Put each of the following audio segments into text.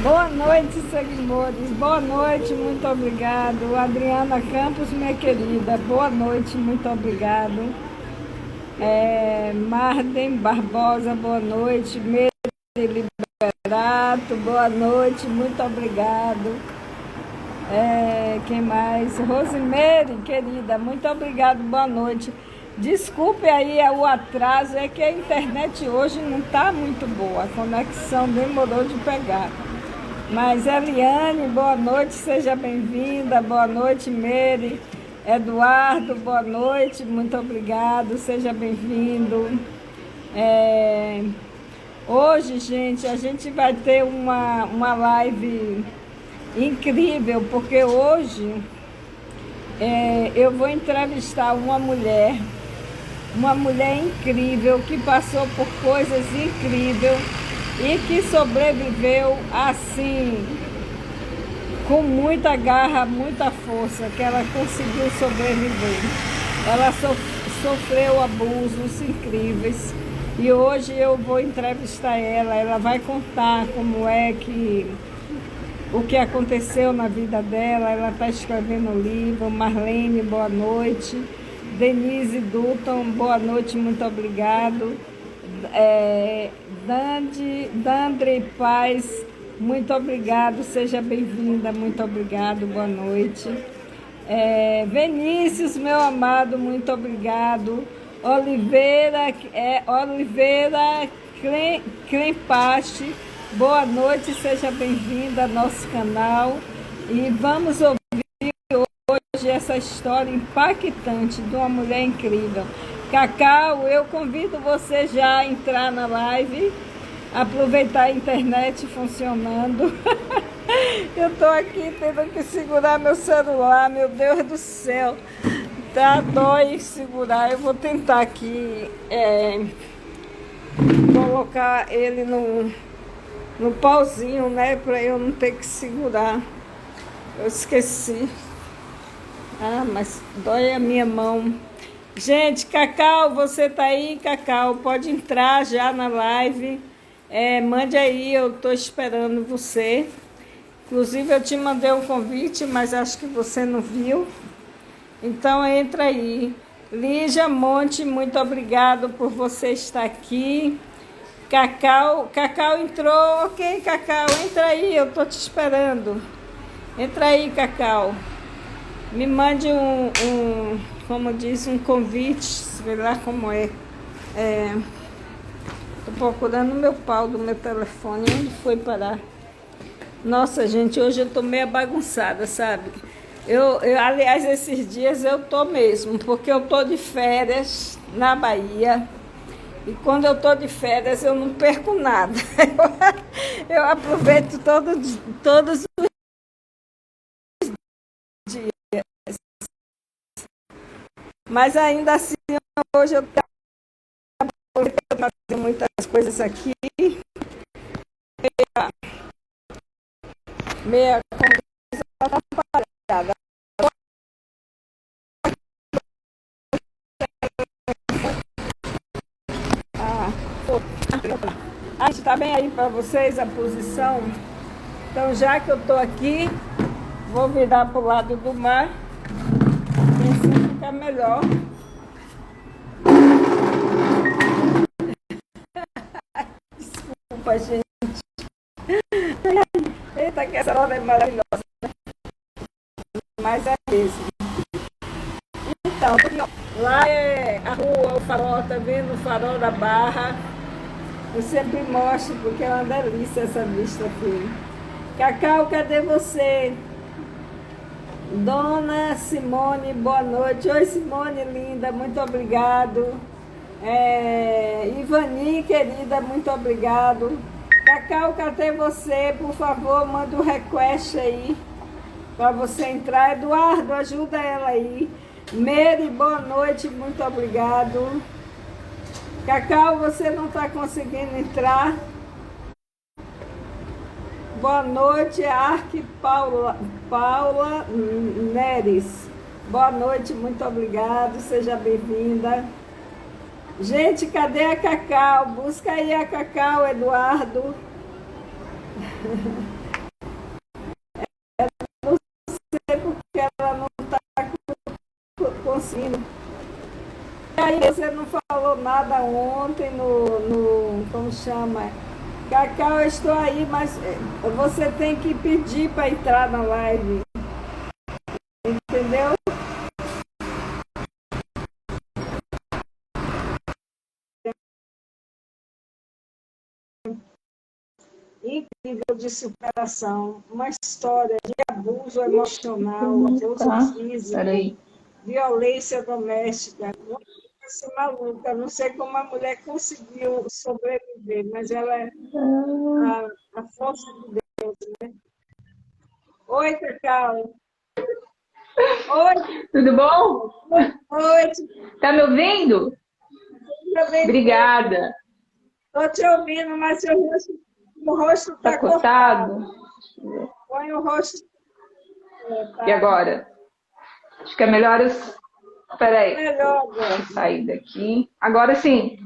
Boa noite, seguidores. Boa noite, muito obrigado. Adriana Campos, minha querida. Boa noite, muito obrigado. Marden Barbosa, boa noite. Meire Liberato, boa noite, muito obrigado. Quem mais? Rosimeire, querida, muito obrigado, boa noite. Desculpe aí o atraso, é que a internet hoje não está muito boa, a conexão demorou de pegar. Mas Eliane, boa noite, seja bem-vinda, boa noite, Meire. Eduardo, boa noite, muito obrigado, seja bem-vindo. Hoje, gente, a gente vai ter uma live incrível, porque hoje eu vou entrevistar uma mulher incrível, que passou por coisas incríveis e que sobreviveu assim, com muita garra, muita força, que ela conseguiu sobreviver. Ela sofreu abusos incríveis e hoje eu vou entrevistar ela vai contar como é que o que aconteceu na vida dela. Ela está escrevendo um livro. Marlene, boa noite. Denise Dutton, boa noite, muito obrigado. Dandre Paz, muito obrigado, seja bem-vinda, muito obrigado, boa noite. Vinícius, meu amado, muito obrigado. Oliveira Crempache, boa noite, seja bem-vinda ao nosso canal. E vamos ouvir hoje essa história impactante de uma mulher incrível. Cacau, eu convido você já a entrar na live, aproveitar a internet funcionando. Eu estou aqui tendo que segurar meu celular, meu Deus do céu, tá dói segurar. Eu vou tentar aqui colocar ele no pauzinho, né, para eu não ter que segurar. Eu esqueci. Mas dói a minha mão. Gente, Cacau, você tá aí? Cacau, pode entrar já na live. Mande aí, eu tô esperando você. Inclusive, eu te mandei um convite, mas acho que você não viu. Então, entra aí. Lígia Monte, muito obrigado por você estar aqui. Cacau entrou. Ok, Cacau, entra aí, eu tô te esperando. Entra aí, Cacau. Me mande como diz, um convite, sei lá como é. Tô procurando o meu pau do meu telefone, onde foi parar? Nossa, gente, hoje eu tô meio bagunçada, sabe? Aliás, esses dias eu tô mesmo, porque eu tô de férias na Bahia. E quando eu tô de férias, eu não perco nada. Eu aproveito todos os dias. Mas ainda assim, hoje eu estou fazendo muitas coisas aqui. Meia coisa atrapalhada. Está bem aí para vocês a posição? Então, já que eu estou aqui, vou virar para o lado do mar. E assim fica melhor. Desculpa, gente. Eita, que essa hora é maravilhosa. Mas é mesmo. Então, lá é a rua, o farol, tá vendo? O farol da Barra. Eu sempre mostro, porque é uma delícia essa vista aqui. Cacau, cadê você? Dona Simone, boa noite. Oi, Simone, linda, muito obrigado. Ivani, querida, muito obrigado. Cacau, cadê você? Por favor, manda um request aí para você entrar. Eduardo, ajuda ela aí. Meire, boa noite, muito obrigado. Cacau, você não está conseguindo entrar? Boa noite, Paula Neres. Boa noite, muito obrigado, seja bem-vinda. Gente, cadê a Cacau? Busca aí a Cacau, Eduardo. Não sei porque ela não está conseguindo. E aí, você não falou nada ontem como chama? Cacau, eu estou aí, mas você tem que pedir para entrar na live, entendeu? Incrível de superação, uma história de abuso emocional, abuso Tá, físico, peraí. violência doméstica. Essa maluca, não sei como a mulher conseguiu sobreviver, mas ela é a força de Deus, né? Oi, Cacau. Oi, Tudo bom? boa noite. Tá me ouvindo? Obrigada. Estou te ouvindo, mas o rosto Tá está cortado. cortado? Põe o rosto. E agora? Acho que é melhor eu... Peraí. Melhor agora. Sair daqui. Agora sim.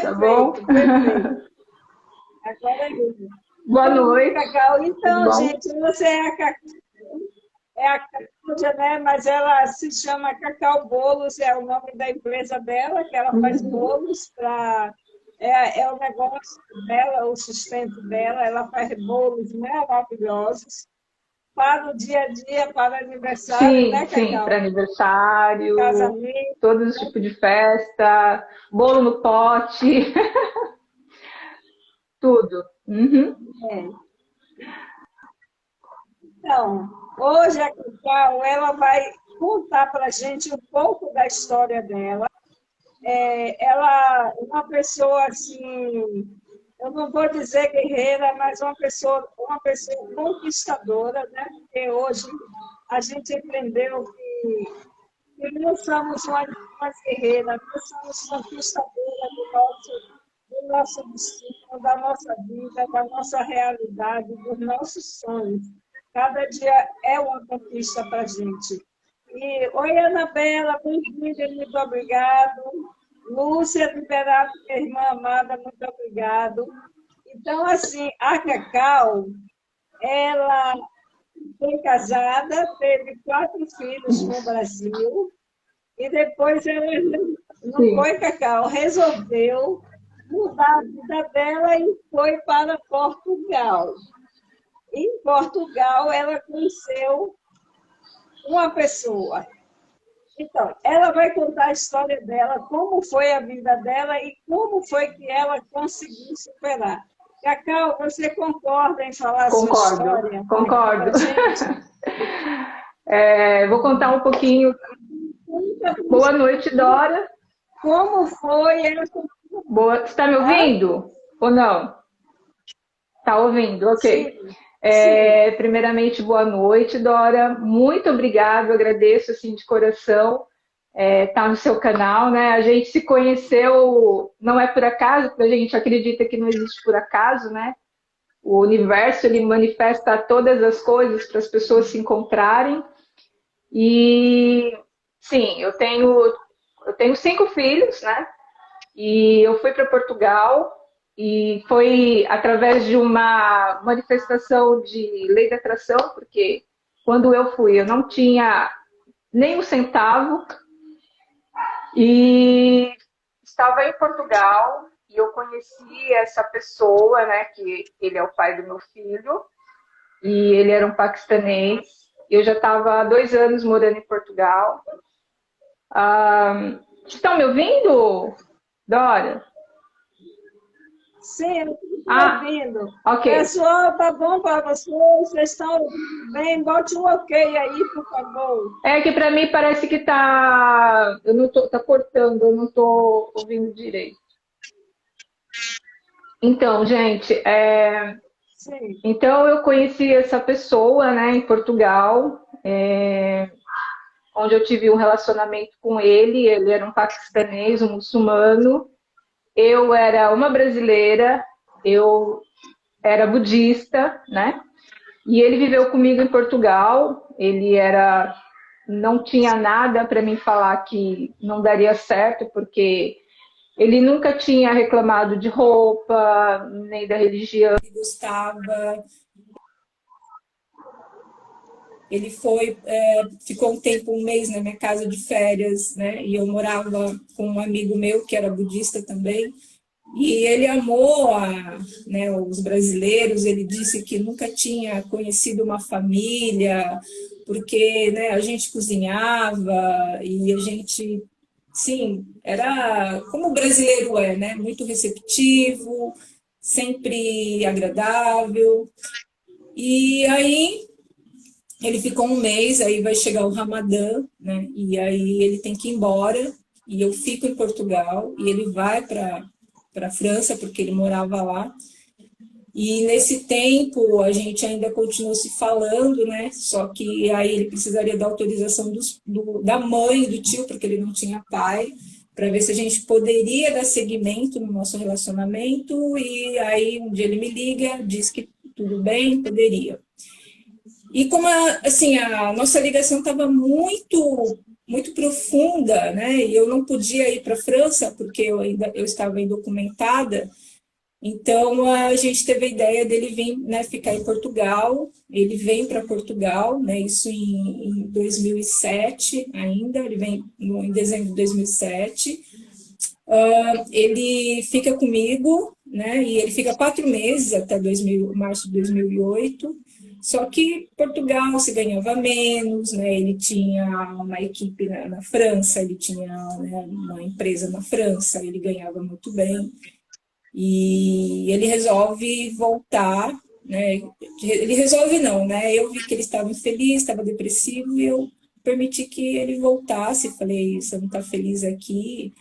Tá bom? Perfeito, perfeito. Agora é isso. Boa noite. Cacau. Então, Tudo bom? gente, você é a Cláudia, né? Mas ela se chama Cacau Bolos, é o nome da empresa dela, que ela faz bolos para. É o negócio dela, o sustento dela, ela faz bolos maravilhosos para o dia a dia, para aniversário, Sim, né, sim, para Cacau? aniversário, Casamento. todos os tipos de festa, bolo no pote, tudo. Uhum. É. Então, hoje a Cacau, ela vai contar para a gente um pouco da história dela. Ela é uma pessoa assim, eu não vou dizer guerreira, mas uma pessoa conquistadora, né? Porque hoje a gente aprendeu que não somos umas guerreiras, nós somos conquistadoras do nosso destino, da nossa vida, da nossa realidade, dos nossos sonhos. Cada dia é uma conquista para a gente. Oi, Anabela, bem-vinda, muito obrigado. Lúcia Liberato, minha irmã amada, muito obrigado. Então, assim, a Cacau, ela foi casada, teve 4 filhos no Brasil, e depois ela não Sim. foi, Cacau, resolveu mudar a vida dela e foi para Portugal. Em Portugal, ela conheceu uma pessoa. Então, ela vai contar a história dela, como foi a vida dela e como foi que ela conseguiu superar. Cacau, você concorda em falar a sua Concordo, história aqui concordo. para a gente? Vou contar um pouquinho. Boa noite, Dora. Como foi essa... Boa... Você está me Ah, ouvindo ou não? Está ouvindo, ok. sim, sim. Primeiramente, boa noite, Dora. Muito obrigada, eu agradeço assim, de coração estar no seu canal, né? A gente se conheceu, não é por acaso, porque a gente acredita que não existe por acaso, né? O universo, ele manifesta todas as coisas para as pessoas se encontrarem. E, sim, eu tenho 5 filhos, né? E eu fui para Portugal e foi através de uma manifestação de lei da atração, porque quando eu fui eu não tinha nem um centavo e estava em Portugal e eu conheci essa pessoa, né, que ele é o pai do meu filho e ele era um paquistanês. Eu já estava há 2 anos morando em Portugal. Estão me ouvindo, Dora? Sim, eu estou Ah, ouvindo. ok. Pessoal, tá bom para vocês? Vocês estão ouvindo bem? Bote um ok aí, por favor. É que para mim parece que eu não tô, tá cortando, eu não tô ouvindo direito. Então, gente, Sim. então eu conheci essa pessoa, né, em Portugal, onde eu tive um relacionamento com ele. Ele era um paquistanês, um muçulmano. Eu era uma brasileira, eu era budista, né? E ele viveu comigo em Portugal. Ele era não tinha nada para me falar que não daria certo, porque ele nunca tinha reclamado de roupa, nem da religião. Ele gostava. Ele ficou um tempo, um mês na minha casa de férias, né? E eu morava com um amigo meu que era budista também. E ele amou né, os brasileiros. Ele disse que nunca tinha conhecido uma família, porque, né, a gente cozinhava e a gente, sim, era como o brasileiro é, né? Muito receptivo, sempre agradável. E aí ele ficou um mês, aí vai chegar o Ramadã, né? E aí ele tem que ir embora, e eu fico em Portugal, e ele vai para a França, porque ele morava lá. E nesse tempo a gente ainda continuou se falando, né? Só que aí ele precisaria da autorização da mãe, do tio, porque ele não tinha pai, para ver se a gente poderia dar seguimento no nosso relacionamento. E aí um dia ele me liga, diz que tudo bem, poderia. E como assim, a nossa ligação estava muito profunda, né? E eu não podia ir para a França porque eu estava indocumentada. Então a gente teve a ideia dele vir, né, ficar em Portugal. Ele vem para Portugal, né? Isso em 2007 ainda. Ele vem em dezembro de 2007. Ele fica comigo, né? E ele fica 4 meses até março de 2008. Só que Portugal se ganhava menos, né? Ele tinha uma equipe na França, ele tinha, né, uma empresa na França, ele ganhava muito bem. E ele resolve voltar, né? Ele resolve não, né? Eu vi que ele estava infeliz, estava depressivo, e eu permiti que ele voltasse. Falei, você não está feliz aqui,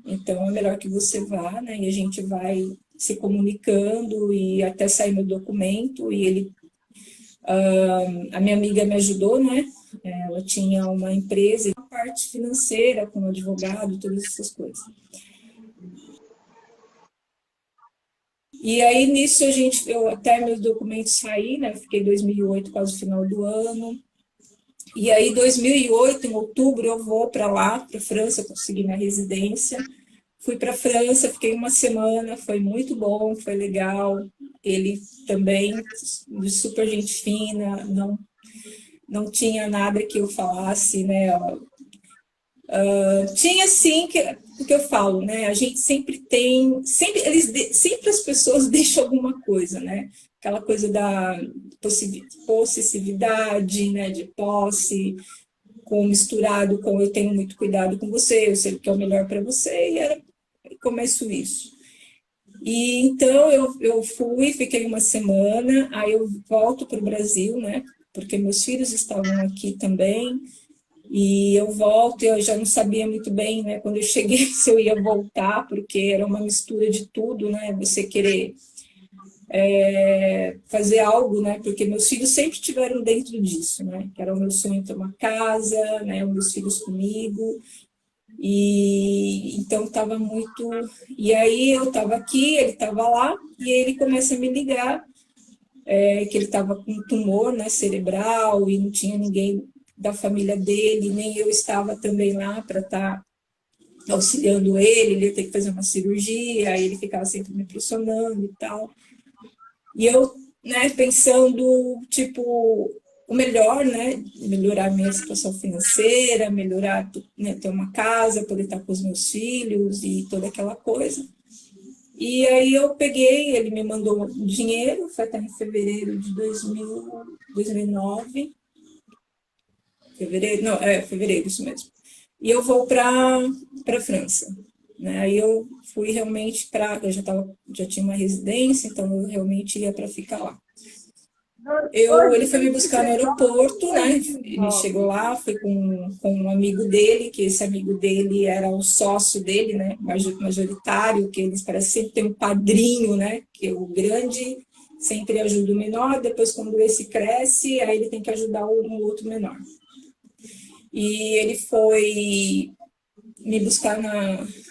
então é melhor que você vá, né? E a gente vai se comunicando e até sair meu documento. E ele, a minha amiga me ajudou, né? Ela tinha uma empresa, uma parte financeira com advogado, todas essas coisas. E aí nisso eu até meus documentos saí, né? Eu fiquei em 2008, quase o final do ano. E aí, em 2008, em outubro, eu vou para lá, para a França, consegui minha residência. Fui para a França, fiquei uma semana, foi muito bom, foi legal. Ele também, super gente fina, não tinha nada que eu falasse, né? Tinha sim, o que eu falo, né? A gente sempre tem, sempre as pessoas deixam alguma coisa, né? Aquela coisa da possessividade, né? De posse, misturado com eu tenho muito cuidado com você, eu sei o que é o melhor para você, e começo isso. E então eu fui, fiquei uma semana, aí eu volto para o Brasil, né? Porque meus filhos estavam aqui também. E eu volto, eu já não sabia muito bem, né, quando eu cheguei, se eu ia voltar, porque era uma mistura de tudo, né, você querer fazer algo, né, porque meus filhos sempre estiveram dentro disso, né, que era o meu sonho ter uma casa, né, os meus filhos comigo, e então estava muito... E aí eu estava aqui, ele estava lá, e ele começa a me ligar, que ele estava com um tumor, né, cerebral, e não tinha ninguém da família dele, nem eu estava também lá para estar auxiliando ele ia ter que fazer uma cirurgia, aí ele ficava sempre me pressionando e tal. E eu, né, pensando, tipo, o melhor, né, melhorar minha situação financeira, melhorar, né, ter uma casa, poder estar com os meus filhos e toda aquela coisa. E aí eu peguei, ele me mandou dinheiro, foi até em fevereiro de 2009, fevereiro, isso mesmo. E eu vou para a França. Né? Aí eu fui realmente eu já tinha uma residência, então eu realmente ia para ficar lá. Ele foi me buscar no aeroporto, né? Ele chegou lá, foi com um amigo dele, que esse amigo dele era o sócio dele, né? Majoritário, que eles parecem sempre ter um padrinho, né? Que o grande sempre ajuda o menor, depois quando esse cresce, aí ele tem que ajudar um outro menor. E ele foi me buscar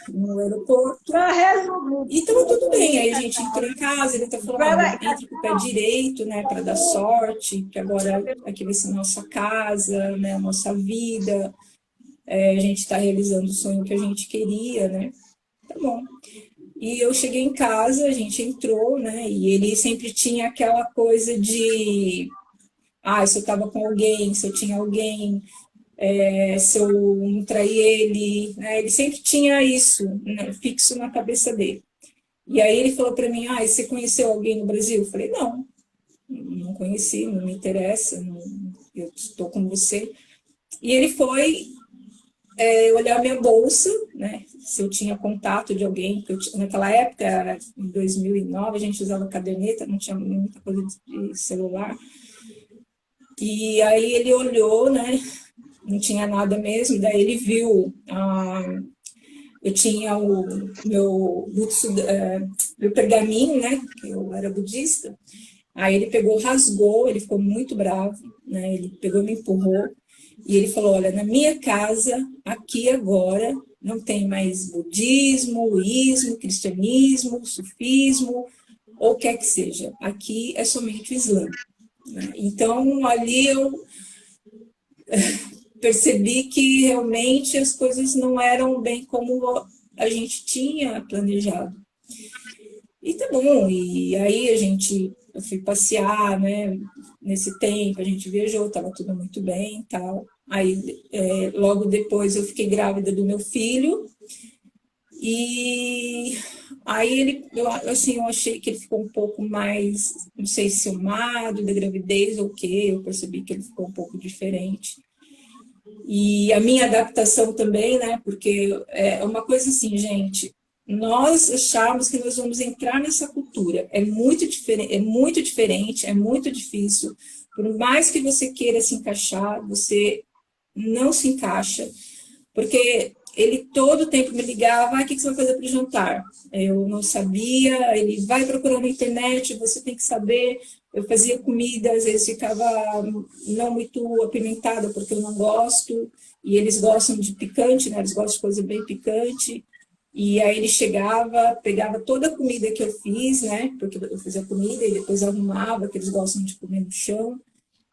no aeroporto. Para resumir, E estava tudo bem. Aí a gente entrou em casa, ele até falou, entra com o pé direito, né, para dar sorte, que agora aqui vai ser nossa casa, né, a nossa vida. A gente está realizando o sonho que a gente queria, né? Tá bom. E eu cheguei em casa, a gente entrou, né? E ele sempre tinha aquela coisa de, se eu estava com alguém, se eu tinha alguém, se eu não traí ele, né? Ele sempre tinha isso, né, fixo na cabeça dele. E aí ele falou para mim, você conheceu alguém no Brasil? Eu falei, não, não conheci, não me interessa, não, eu estou com você. E ele foi olhar minha bolsa, né, se eu tinha contato de alguém, porque naquela época, em 2009, a gente usava caderneta, não tinha muita coisa de celular. E aí ele olhou, né, não tinha nada mesmo, daí ele viu, eu tinha o meu pergaminho, né, que eu era budista. Aí ele pegou, rasgou, ele ficou muito bravo, né, ele pegou e me empurrou. E ele falou, olha, na minha casa, aqui agora, não tem mais budismo, ismo, cristianismo, sufismo, ou o que quer que seja. Aqui é somente o Islã. Né? Então, ali eu percebi que realmente as coisas não eram bem como a gente tinha planejado. E tá bom, e aí eu fui passear, né? Nesse tempo, a gente viajou, estava tudo muito bem e tal. Aí, logo depois, eu fiquei grávida do meu filho. E aí, eu achei que ele ficou um pouco mais, não sei se ciumado da gravidez ou o quê. Eu percebi que ele ficou um pouco diferente. E a minha adaptação também, né? Porque é uma coisa assim, gente. Nós achamos que nós vamos entrar nessa cultura. É muito diferente, é muito difícil. Por mais que você queira se encaixar, você não se encaixa. Porque ele todo o tempo me ligava, o que você vai fazer para o jantar? Eu não sabia, ele vai procurar na internet, você tem que saber. Eu fazia comida, às vezes ficava não muito apimentada, porque eu não gosto, e eles gostam de picante, né? Eles gostam de coisa bem picante. E aí ele chegava, pegava toda a comida que eu fiz, né? Porque eu fazia comida e depois arrumava, que eles gostam de comer no chão.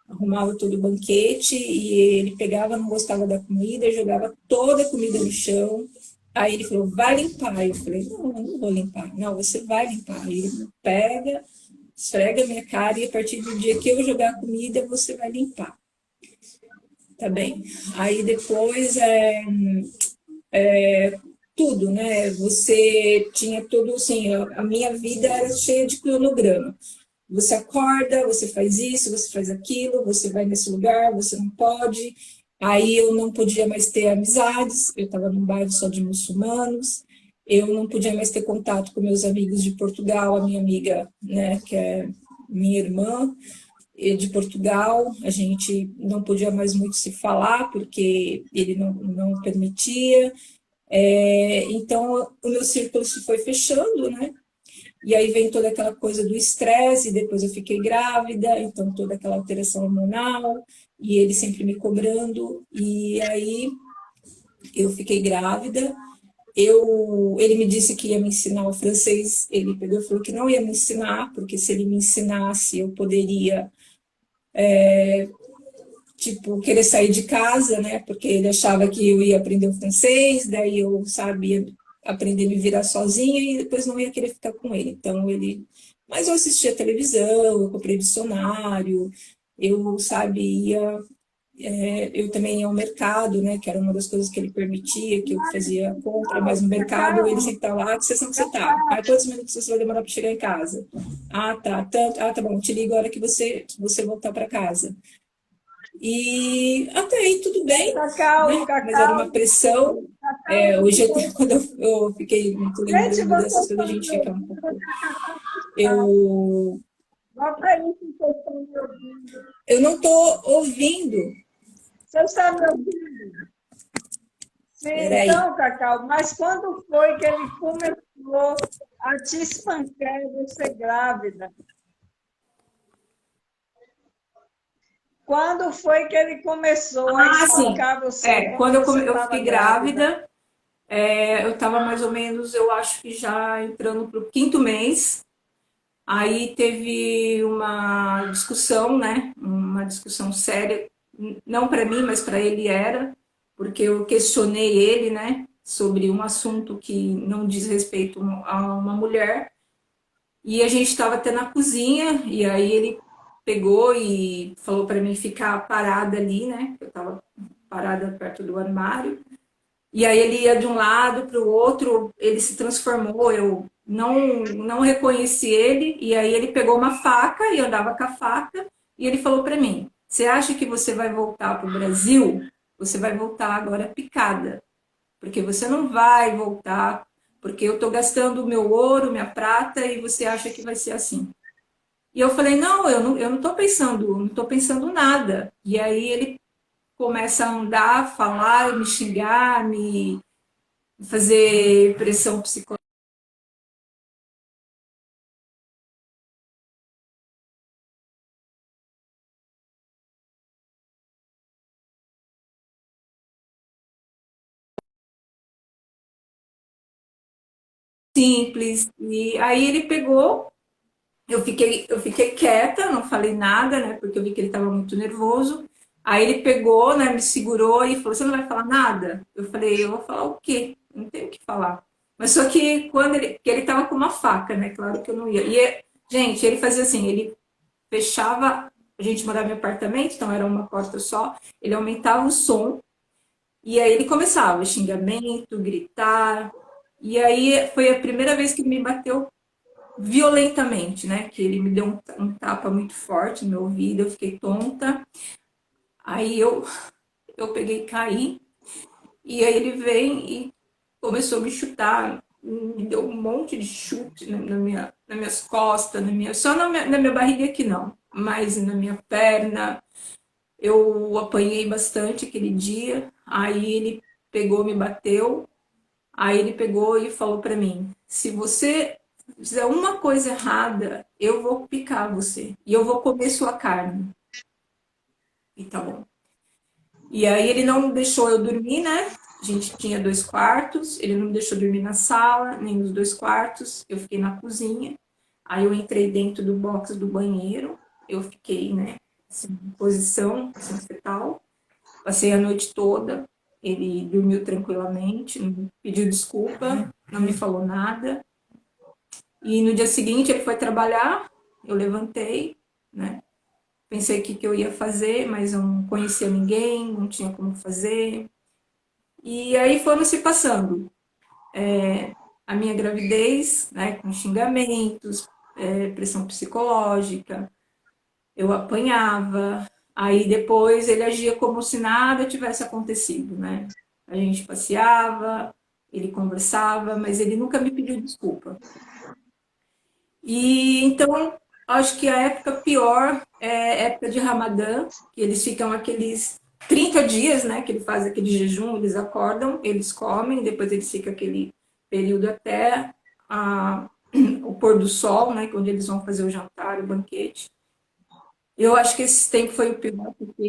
Arrumava todo o banquete e ele pegava, não gostava da comida, jogava toda a comida no chão. Aí ele falou, vai limpar. Eu falei, não, eu não vou limpar. Não, você vai limpar. Aí ele pega, esfrega a minha cara e a partir do dia que eu jogar a comida, você vai limpar. Tá bem. Aí depois, tudo, né? Você tinha tudo, assim, a minha vida era cheia de cronograma. Você acorda, você faz isso, você faz aquilo, você vai nesse lugar, você não pode. Aí eu não podia mais ter amizades, eu estava num bairro só de muçulmanos, eu não podia mais ter contato com meus amigos de Portugal, a minha amiga, né, que é minha irmã, de Portugal, a gente não podia mais muito se falar, porque ele não permitia. Então, o meu círculo se foi fechando, né? E aí vem toda aquela coisa do estresse, depois eu fiquei grávida, então toda aquela alteração hormonal, e ele sempre me cobrando, e aí eu fiquei grávida. Ele me disse que ia me ensinar o francês, ele pegou e falou que não ia me ensinar, porque se ele me ensinasse eu poderia, querer sair de casa, né? Porque ele achava que eu ia aprender o francês, daí eu sabia aprender a me virar sozinha e depois não ia querer ficar com ele. Então, Mas eu assistia televisão, eu comprei dicionário, eu sabia... eu também ia ao mercado, né? Que era uma das coisas que ele permitia, que eu fazia compra, mas no mercado ele sempre tá lá, que sessão que você tá? Quantos minutos você vai demorar para chegar em casa? Tá, tanto. Tá bom, te ligo a hora que você voltar para casa. E até aí tudo bem, Cacau, né? Cacau, Mas era uma pressão. Hoje, quando eu fiquei muito lembrando dessas coisas, a gente fica um pouco... Eu não estou ouvindo. Você está me ouvindo? Sim, então, Cacau, mas quando foi que ele começou a te espancar e você grávida? Quando foi que ele começou a espancar você? Quando eu fiquei grávida, Eu estava mais ou menos, eu acho que já entrando para o quinto mês. Aí teve uma discussão, né? Uma discussão séria, não para mim, mas para ele era, porque eu questionei ele, né? Sobre um assunto que não diz respeito a uma mulher. E a gente estava até na cozinha, e aí ele pegou e falou para mim ficar parada ali, né? Eu estava parada perto do armário. E aí ele ia de um lado para o outro, ele se transformou, eu não reconheci ele, e aí ele pegou uma faca e andava com a faca, e ele falou para mim: "Você acha que você vai voltar para o Brasil? Você vai voltar agora picada, porque você não vai voltar, porque eu estou gastando o meu ouro, minha prata, e você acha que vai ser assim." E eu falei: "Não, eu não estou pensando, não estou pensando nada." E aí ele começa a andar, falar, me xingar, me fazer pressão psicológica. Simples. E aí ele pegou, eu fiquei quieta, não falei nada, né? Porque eu vi que ele estava muito nervoso. Aí ele pegou, né? Me segurou e falou: "Você não vai falar nada?" Eu falei: "Eu vou falar o quê? Não tenho o que falar." Mas só que quando que ele estava com uma faca, né? Claro que eu não ia. Gente, ele fazia assim, ele fechava, a gente morava em apartamento, então era uma porta só, ele aumentava o som. E aí ele começava xingamento, gritar. E aí foi a primeira vez que ele me bateu violentamente, né? Que ele me deu um tapa muito forte no meu ouvido, eu fiquei tonta. Aí eu peguei e caí. E aí ele vem e começou a me chutar, me deu um monte de chute nas minhas costas, só na minha barriga aqui não, mas na minha perna. Eu apanhei bastante aquele dia. Aí ele pegou, me bateu. Aí ele pegou e falou para mim: "Se você fizer uma coisa errada, eu vou picar você e eu vou comer sua carne." E tá bom. E aí ele não deixou eu dormir, né? A gente tinha 2 quartos, ele não me deixou dormir na sala, nem nos 2 quartos. Eu fiquei na cozinha. Aí eu entrei dentro do box do banheiro. Eu fiquei, né? Assim, em posição, assim, fetal. Passei a noite toda. Ele dormiu tranquilamente, não pediu desculpa, não me falou nada. E no dia seguinte ele foi trabalhar, eu levantei, né? Pensei o que, que eu ia fazer, mas eu não conhecia ninguém, não tinha como fazer. E aí foram se passando. A minha gravidez, né, com xingamentos, pressão psicológica, eu apanhava. Aí depois ele agia como se nada tivesse acontecido, né? A gente passeava, ele conversava, mas ele nunca me pediu desculpa. E então, acho que a época pior é a época de Ramadã, que eles ficam aqueles 30 dias, né, que ele faz aquele jejum, eles acordam, eles comem, depois eles ficam aquele período até a, o pôr do sol, né, onde eles vão fazer o jantar, o banquete. Eu acho que esse tempo foi o pior, porque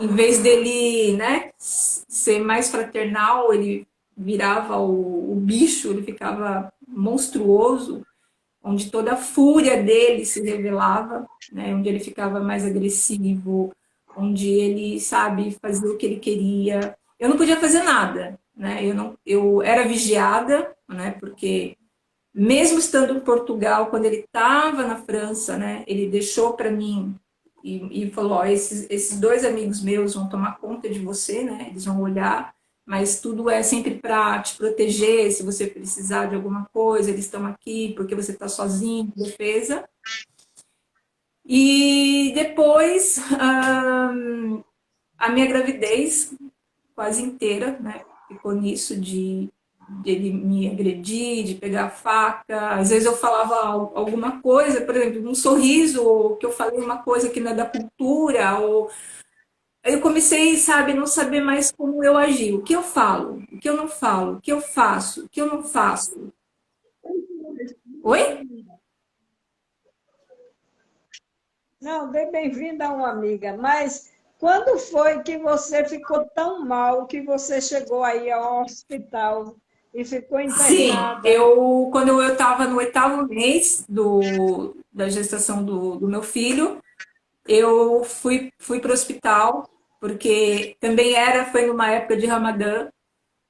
em vez dele, né, ser mais fraternal, ele virava o bicho, ele ficava monstruoso, onde toda a fúria dele se revelava, né, onde ele ficava mais agressivo, onde ele, sabe, fazia o que ele queria. Eu não podia fazer nada, né? Eu era vigiada, né? Porque mesmo estando em Portugal, quando ele estava na França, né? Ele deixou para mim e falou: "Ó, esses 2 amigos meus vão tomar conta de você, né? Eles vão olhar, mas tudo é sempre para te proteger. Se você precisar de alguma coisa, eles estão aqui porque você está sozinho, defesa." E depois, a minha gravidez quase inteira, né? Ficou nisso de ele me agredir, de pegar a faca. Às vezes eu falava alguma coisa, por exemplo, um sorriso, ou que eu falei uma coisa que não é da cultura, ou eu comecei, sabe, não saber mais como eu agir. O que eu falo, o que eu não falo, o que eu faço, o que eu não faço. Oi? Não, dei bem-vinda a uma amiga, mas Quando foi que você ficou tão mal que você chegou aí ao hospital e ficou Sim, internada? quando eu estava no 8º mês da gestação do meu filho, eu fui para o hospital, porque também foi numa época de Ramadã,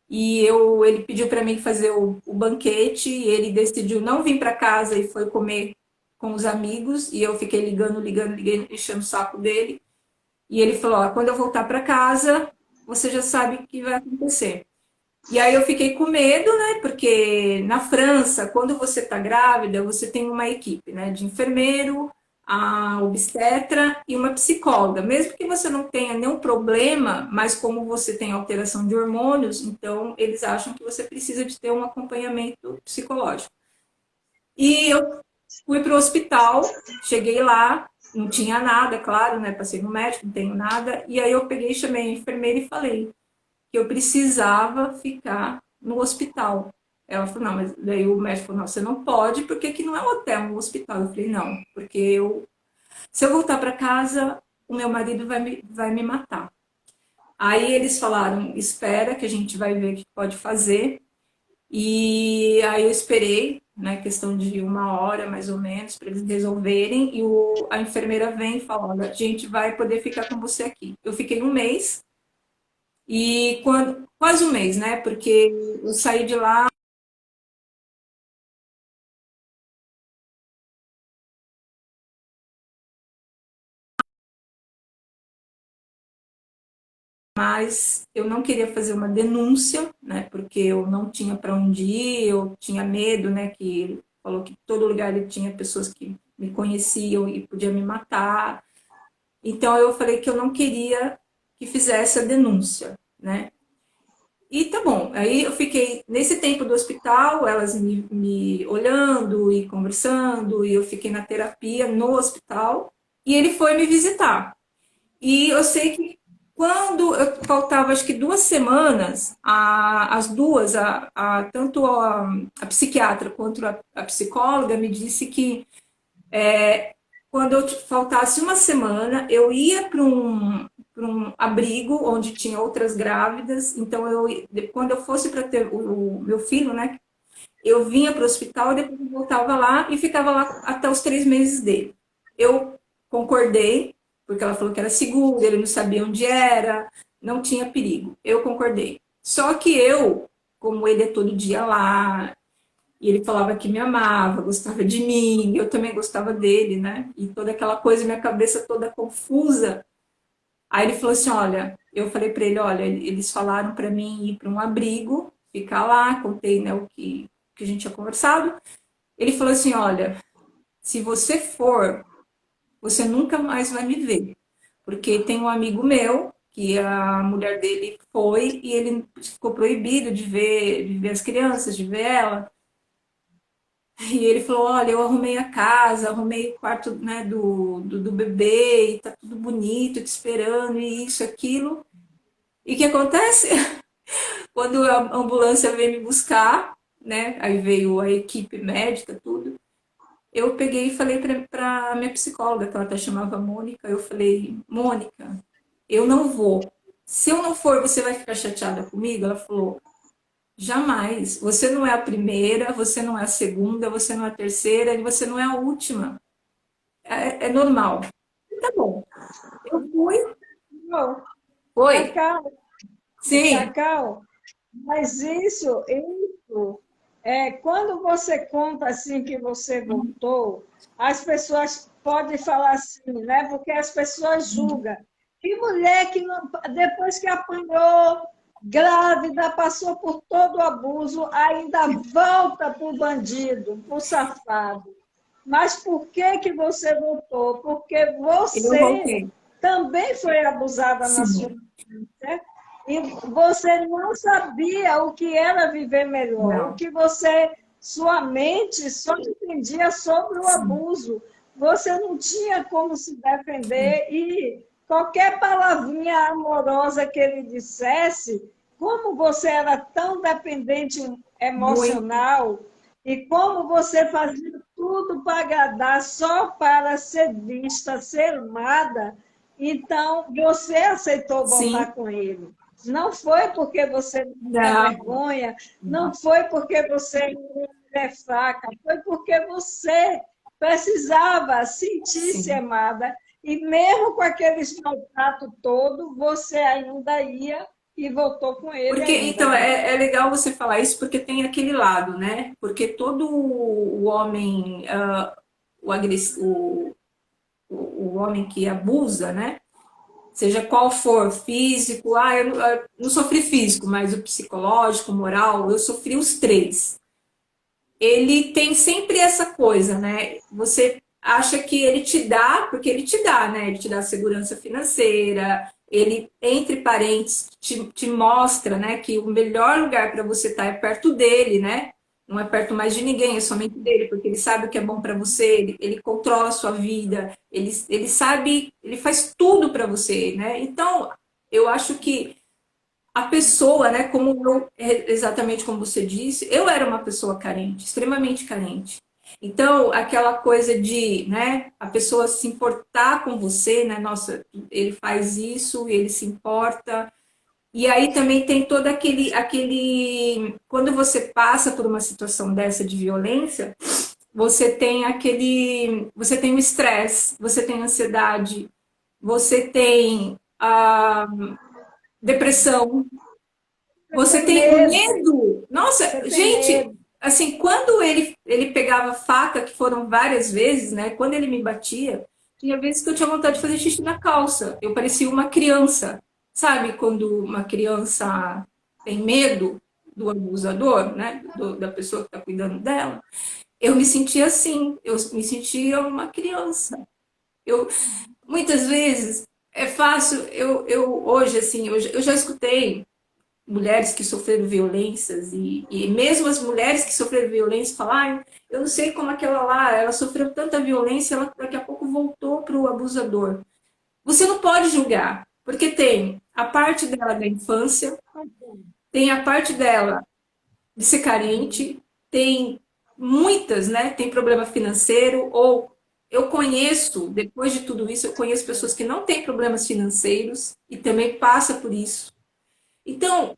e ele pediu para mim fazer o banquete, e ele decidiu não vir para casa e foi comer com os amigos, e eu fiquei ligando, enchendo o saco dele. E ele falou: ó, quando eu voltar para casa, você já sabe o que vai acontecer. E aí eu fiquei com medo, né? Porque na França, quando você está grávida, você tem uma equipe, né? De enfermeiro, a obstetra e uma psicóloga. Mesmo que você não tenha nenhum problema, mas como você tem alteração de hormônios, então eles acham que você precisa de ter um acompanhamento psicológico. E eu fui para o hospital, cheguei lá, não tinha nada, claro, né? Passei no médico, não tenho nada. E aí eu peguei, chamei a enfermeira e falei que eu precisava ficar no hospital. Ela falou: não, mas daí o médico falou: não, você não pode, porque aqui não é um hotel, é um hospital. Eu falei: não, porque se eu voltar para casa, o meu marido vai me matar. Aí eles falaram: espera, que a gente vai ver o que pode fazer. E aí eu esperei, né, questão de 1 hora mais ou menos, para eles resolverem. E a enfermeira vem e fala: olha, a gente vai poder ficar com você aqui. Eu fiquei 1 mês, e quase 1 mês, né? Porque eu saí de lá, mas eu não queria fazer uma denúncia, né? Porque eu não tinha para onde ir, eu tinha medo, né? Que ele falou que todo lugar ele tinha pessoas que me conheciam e podiam me matar. Então eu falei que eu não queria que fizesse a denúncia, né? E tá bom, aí eu fiquei nesse tempo do hospital, elas me olhando e conversando, e eu fiquei na terapia no hospital, e ele foi me visitar. E eu sei que quando eu faltava, acho que 2 semanas, as duas, tanto a psiquiatra quanto a psicóloga, me disse que quando eu faltasse 1 semana, eu ia para um abrigo onde tinha outras grávidas. Então, quando eu fosse para ter o meu filho, né, eu vinha para o hospital, depois eu voltava lá e ficava lá até os 3 meses dele. Eu concordei, porque ela falou que era seguro, ele não sabia onde era, não tinha perigo. Eu concordei. Só que como ele é todo dia lá, e ele falava que me amava, gostava de mim, eu também gostava dele, né? E toda aquela coisa, minha cabeça toda confusa. Aí ele falou assim: olha, eu falei para ele: olha, eles falaram para mim ir para um abrigo, ficar lá, contei, né, o que a gente tinha conversado. Ele falou assim: olha, se você for, você nunca mais vai me ver. Porque tem um amigo meu que a mulher dele foi e ele ficou proibido de ver as crianças, de ver ela. E ele falou: olha, eu arrumei a casa, arrumei o quarto, né, do bebê, e tá tudo bonito, te esperando, e isso, aquilo. E o que acontece? Quando a ambulância veio me buscar, né, aí veio a equipe médica, tudo, eu peguei e falei pra minha psicóloga, que ela até chamava Mônica, eu falei: Mônica, eu não vou. Se eu não for, você vai ficar chateada comigo? Ela falou: jamais. Você não é a primeira, você não é a segunda, você não é a terceira e você não é a última. É normal. Tá bom. Eu fui. Não, Foi. Cacau, Sim. Cacau, mas isso, quando você conta assim que você voltou, as pessoas podem falar assim, né? Porque as pessoas julgam. Que mulher que não, depois que apanhou, grávida, passou por todo o abuso, ainda volta para o bandido, para o safado. Mas por que que você voltou? Porque Eu você voltei. também foi abusada na sua Sim. infância e você não sabia o que era viver melhor, o Não. que sua mente só entendia sobre o Sim. abuso. Você não tinha como se Sim. defender e qualquer palavrinha amorosa que ele dissesse, como você era tão dependente Muito. emocional e como você fazia tudo para agradar só para ser vista, ser amada, Então, você aceitou voltar Sim. com ele. Não foi porque você não tinha Não. vergonha, não foi porque você é fraca, foi porque você precisava sentir-se Sim. amada. E mesmo com aqueles maltrato todo, você ainda ia e voltou com ele Porque, ainda, então, né? é legal você falar isso porque tem aquele lado, né? Porque todo o homem, o homem que abusa, né? Seja qual for, físico, eu não sofri físico, mas o psicológico, moral, eu sofri os três. Ele tem sempre essa coisa, né? Você acha que ele te dá, porque ele te dá, né? Ele te dá segurança financeira, ele, entre parentes, te mostra, né, que o melhor lugar para você estar é perto dele, né? Não é perto mais de ninguém, é somente dele, porque ele sabe o que é bom para você, ele controla a sua vida, ele sabe, ele faz tudo para você, né? Então, eu acho que a pessoa, né, como eu, exatamente como você disse, eu era uma pessoa carente, extremamente carente. Então, aquela coisa de, né, a pessoa se importar com você, né, nossa, ele faz isso, ele se importa. E aí também tem todo quando você passa por uma situação dessa de violência, você tem o estresse, você tem a ansiedade, você tem a depressão, Você você tem tem o medo, medo. Nossa, você tem gente, medo. assim, quando ele pegava faca, que foram várias vezes, né? Quando ele me batia, tinha vezes que eu tinha vontade de fazer xixi na calça. Eu parecia uma criança. Sabe quando uma criança tem medo do abusador, né? Da pessoa que está cuidando dela? Eu me sentia assim, eu me sentia uma criança. Eu, muitas vezes, é fácil, eu hoje, assim, eu já escutei mulheres que sofreram violências e mesmo as mulheres que sofreram violência falam, eu não sei como aquela lá, ela sofreu tanta violência, ela daqui a pouco voltou para o abusador. Você não pode julgar, porque tem a parte dela da infância, tem a parte dela de ser carente, tem muitas, né? Tem problema financeiro, ou eu conheço, depois de tudo isso, eu conheço pessoas que não têm problemas financeiros e também passa por isso. Então,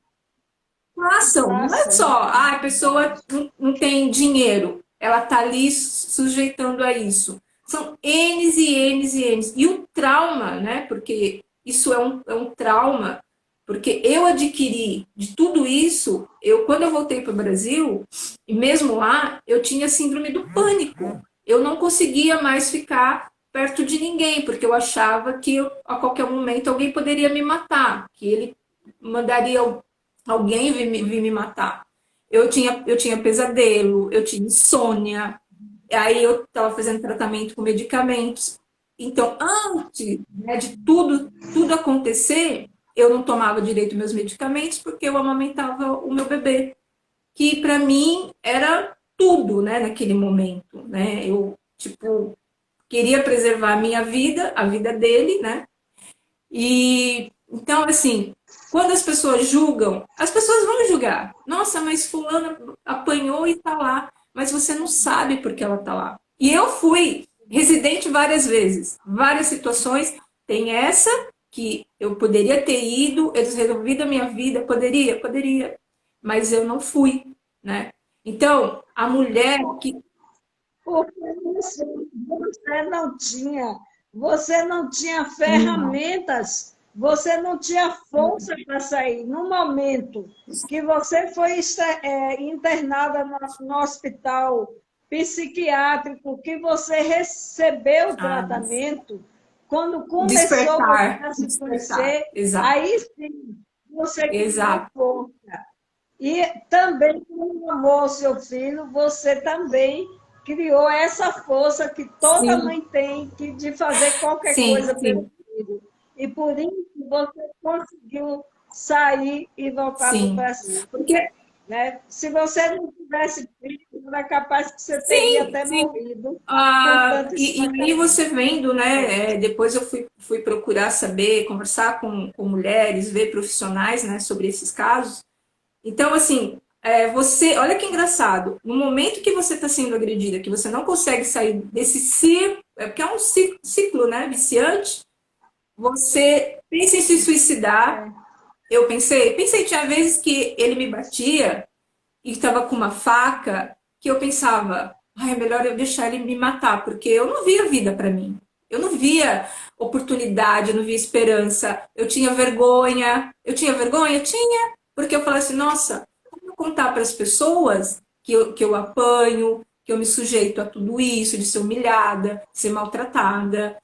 passam, não é Passa, só, a pessoa verdade. não tem dinheiro, ela está ali sujeitando a isso. São N's e N's e N's. E o trauma, né? Porque isso é um trauma, porque eu adquiri de tudo isso, quando eu voltei para o Brasil, e mesmo lá, eu tinha síndrome do pânico. Eu não conseguia mais ficar perto de ninguém, porque eu achava que a qualquer momento alguém poderia me matar, que ele mandaria alguém vir me matar. Eu tinha pesadelo, eu tinha insônia, aí eu estava fazendo tratamento com medicamentos. Então, antes, né, de tudo acontecer, eu não tomava direito meus medicamentos porque eu amamentava o meu bebê, que para mim era tudo, né, naquele momento, né? Eu, tipo, queria preservar a vida dele, né? E então, assim, quando as pessoas julgam, as pessoas vão julgar. Nossa, mas fulana apanhou e tá lá. Mas você não sabe por que ela tá lá. E eu fui residente várias vezes, várias situações. Tem essa que eu poderia ter ido, eles resolvido a minha vida, poderia, mas eu não fui, né? Então, a mulher que Porque você não tinha não, ferramentas, você não tinha força para sair. No momento que você foi internada no hospital psiquiátrico, que você recebeu o tratamento, quando começou você a se despertar, conhecer, exato, aí sim você criou exato, força. E também, quando amou seu filho, você também criou essa força que toda sim, mãe tem de fazer qualquer sim, coisa pelo sim. filho. E por isso você conseguiu sair e voltar para o Sim, Brasil. porque Né? Se você não tivesse filho, era capaz que você teria sim, até sim. morrido com tanto E aí espancamento. você vendo, né? Depois eu fui procurar saber, conversar com mulheres, ver profissionais, né, sobre esses casos. Então, assim, você, olha que engraçado, no momento que você está sendo agredida, que você não consegue sair desse ciclo, porque é um ciclo, né, viciante, você pensa em se suicidar. Eu pensei, tinha vezes que ele me batia e estava com uma faca, que eu pensava, ai, é melhor eu deixar ele me matar, porque eu não via vida para mim. Eu não via oportunidade, eu não via esperança. Eu tinha vergonha. Eu tinha vergonha? Tinha. Porque eu falava assim, nossa, como eu contar para as pessoas que eu apanho, que eu me sujeito a tudo isso, de ser humilhada, de ser maltratada.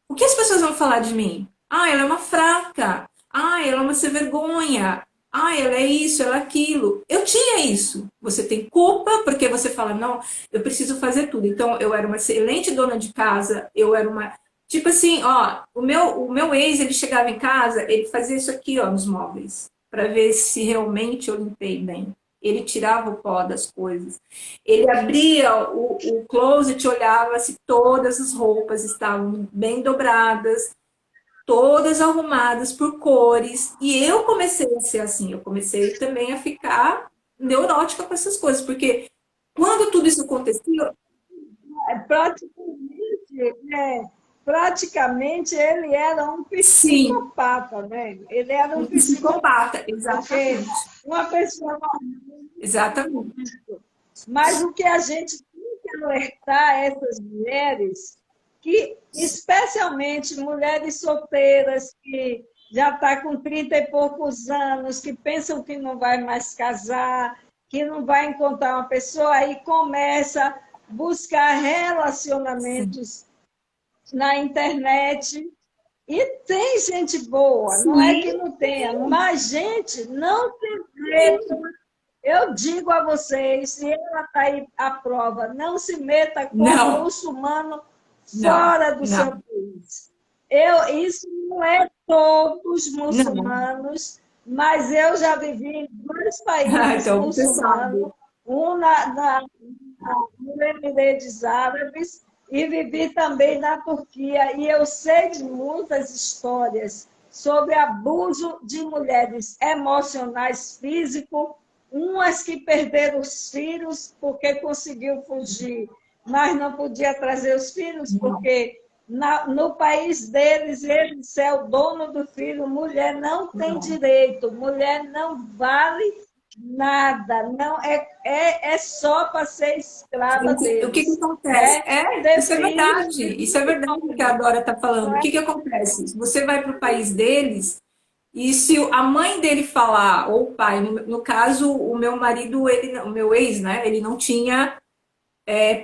O que as pessoas vão falar de mim? Ah, ela é uma fraca. Ah, ela é uma sem vergonha. Ah, ela é isso, ela é aquilo. Eu tinha isso. Você tem culpa porque você fala, não, eu preciso fazer tudo. Então, eu era uma excelente dona de casa, eu era uma. Tipo assim, ó, o meu ex, ele chegava em casa, ele fazia isso aqui, ó, nos móveis, para ver se realmente eu limpei bem. Ele tirava o pó das coisas. Ele abria o closet, olhava se todas as roupas estavam bem dobradas, todas arrumadas por cores. E eu comecei a ser assim, eu comecei também a ficar neurótica com essas coisas, porque quando tudo isso acontecia, É, praticamente ele era um sim, psicopata, né? Ele era um um psicopata, psicopata, porque exatamente, uma pessoa. exatamente. Mas o que a gente tem que alertar essas mulheres, que especialmente mulheres solteiras que já estão com 30 e poucos anos, que pensam que não vai mais casar, que não vai encontrar uma pessoa, aí começa a buscar Sim, relacionamentos na internet. E tem gente boa, não é que sim, não tenha, mas gente, não se meta. sim. Eu digo a vocês, e ela está aí à prova, não se meta com Não, muçulmano não, fora do seu não, país. Isso não é todos não. muçulmanos, mas eu já vivi em dois países Então, você sabe. muçulmanos, um no Emirados Árabes e vivi também na Turquia. E eu sei de muitas histórias sobre abuso de mulheres emocionais, físico, umas que perderam os filhos porque conseguiu fugir, mas não podia trazer os filhos Não, porque no país deles, ele é o dono do filho, mulher não tem não. direito, mulher não vale nada, não é só para ser escrava O que que deles, acontece? né? É, Ter isso é filhos, verdade. Isso é verdade o que a Dora está falando. O que que acontece? Você vai para o país deles e se a mãe dele falar, ou o pai, no caso, o meu marido, o meu ex, né? Ele não tinha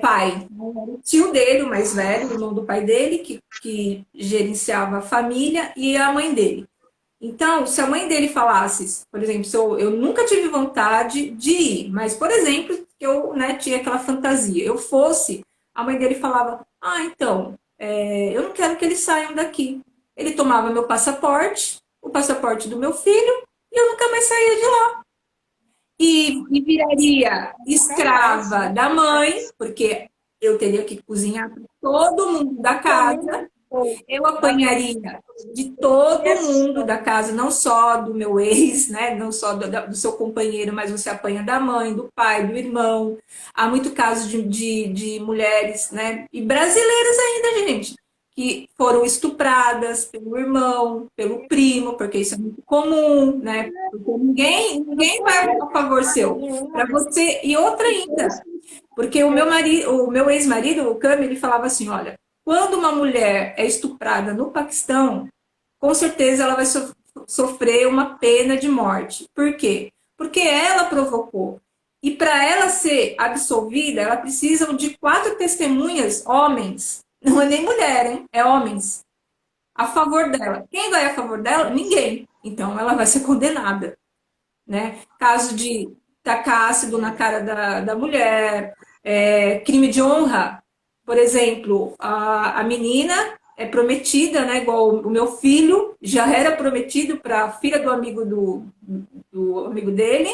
pai. O tio dele, o mais velho, o irmão do pai dele, que gerenciava a família, e a mãe dele. Então, se a mãe dele falasse, por exemplo, se eu nunca tive vontade de ir, mas, por exemplo, que eu, né, tinha aquela fantasia, eu fosse, a mãe dele falava, ah, então, eu não quero que eles saiam daqui. Ele tomava meu passaporte, o passaporte do meu filho, e eu nunca mais saía de lá. E viraria nunca mais, escrava da nunca mãe, mais. porque eu teria que cozinhar para todo mundo da Família casa, toda, eu da família apanharia de toda. todo Esse mundo da casa, não só do meu ex, né? Não só do seu companheiro, mas você apanha da mãe, do pai, do irmão. Há muito caso de mulheres, né? E brasileiras ainda, gente, que foram estupradas pelo irmão, pelo primo, porque isso é muito comum, né? Porque ninguém vai a favor seu. Para você, e outra ainda, porque o meu marido, o meu ex-marido, o Cami, ele falava assim, olha, quando uma mulher é estuprada no Paquistão, com certeza ela vai sofrer uma pena de morte. Por quê? Porque ela provocou. E para ela ser absolvida, ela precisa de 4 testemunhas, homens. Não é nem mulher, hein? É homens. A favor dela. Quem vai a favor dela? Ninguém. Então ela vai ser condenada, né? Caso de tacar ácido na cara da mulher, crime de honra, por exemplo, a menina é prometida, né? Igual o meu filho já era prometido para a filha do amigo do amigo dele.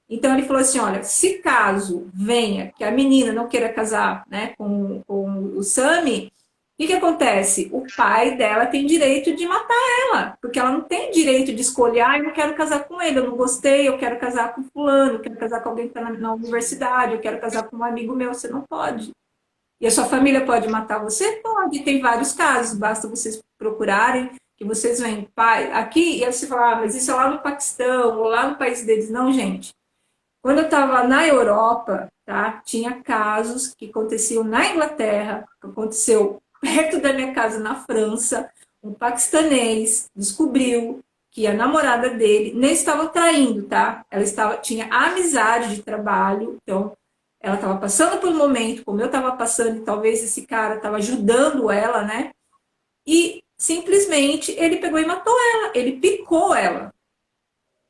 Então ele falou assim: olha, se caso venha que a menina não queira casar, né, com o Sami, o que acontece? O pai dela tem direito de matar ela, porque ela não tem direito de escolher, ah, eu não quero casar com ele, eu não gostei, eu quero casar com fulano, eu quero casar com alguém que está na universidade, eu quero casar com um amigo meu, você não pode. E a sua família pode matar você? Pode, tem vários casos, basta vocês procurarem. que vocês veem pai aqui, e aí você fala, mas isso é lá no Paquistão, ou lá no país deles. Não, gente. Quando eu estava na Europa, tá, tinha casos que aconteciam na Inglaterra, que aconteceu perto da minha casa na França, um paquistanês descobriu que a namorada dele nem estava traindo, tá? Ela tinha amizade de trabalho, então ela estava passando por um momento, como eu estava passando, e talvez esse cara estava ajudando ela, né? E simplesmente ele pegou e matou ela, ele picou ela.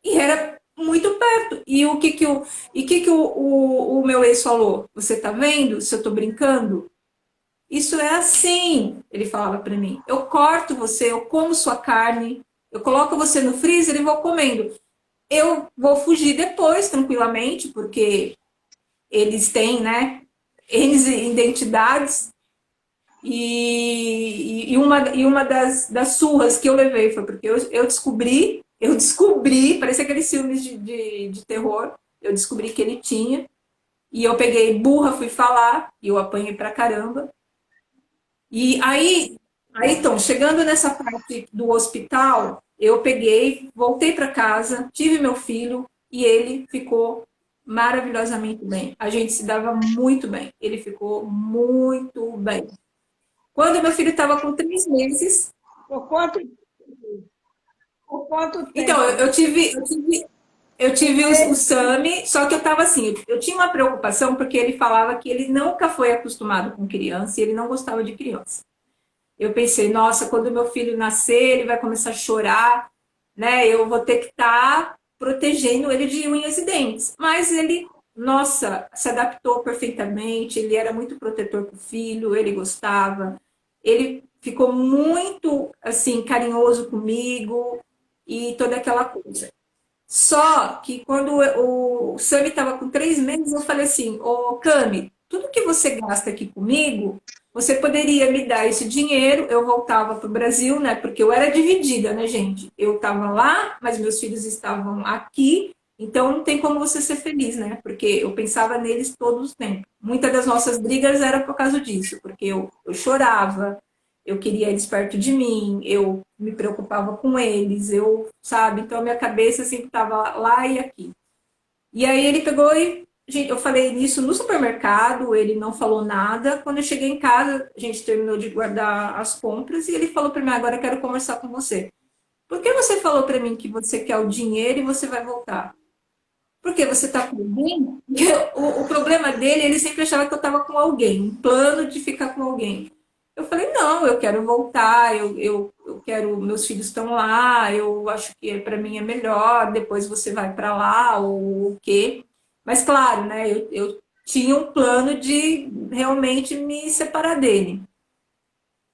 E era muito perto. E o meu ex falou? Você tá vendo se eu tô brincando? Isso é assim, ele falava para mim. Eu corto você, eu como sua carne, eu coloco você no freezer e vou comendo. Eu vou fugir depois, tranquilamente, porque eles têm, né, N identidades. E uma das surras que eu levei foi porque eu descobri, parecia aqueles filmes de terror, eu descobri que ele tinha, e eu peguei burra, fui falar, e eu apanhei pra caramba. E aí então, chegando nessa parte do hospital, eu peguei, voltei para casa, tive meu filho, e ele ficou maravilhosamente bem. A gente se dava muito bem, ele ficou muito bem. Quando meu filho estava com 3 meses, Por quanto, por quanto então tempo? eu tive o SAMI, só que eu estava assim, eu tinha uma preocupação porque ele falava que ele nunca foi acostumado com criança e ele não gostava de criança. Eu pensei, nossa, quando meu filho nascer, ele vai começar a chorar, né? Eu vou ter que estar protegendo ele de unhas e dentes. Mas ele, nossa, se adaptou perfeitamente, ele era muito protetor com o filho, ele gostava, ele ficou muito, assim, carinhoso comigo e toda aquela coisa. Só que quando o Sami estava com 3 meses, eu falei assim, ô Cami, tudo que você gasta aqui comigo, você poderia me dar esse dinheiro, eu voltava para o Brasil, né? Porque eu era dividida, né, gente? Eu estava lá, mas meus filhos estavam aqui, então não tem como você ser feliz, né? Porque eu pensava neles todo o tempo. Muitas das nossas brigas era por causa disso, porque eu chorava, eu queria eles perto de mim, eu me preocupava com eles, sabe? Então a minha cabeça sempre estava lá e aqui. E aí ele pegou e, gente, eu falei nisso no supermercado, ele não falou nada. Quando eu cheguei em casa, a gente terminou de guardar as compras e ele falou para mim: agora eu quero conversar com você. Por que você falou para mim que você quer o dinheiro e você vai voltar? Porque você está com alguém? O problema dele, ele sempre achava que eu estava com alguém, um plano de ficar com alguém. Eu falei, não, eu quero voltar, eu quero, meus filhos estão lá, eu acho que para mim é melhor, depois você vai para lá, ou o quê. Mas claro, né, eu tinha um plano de realmente me separar dele.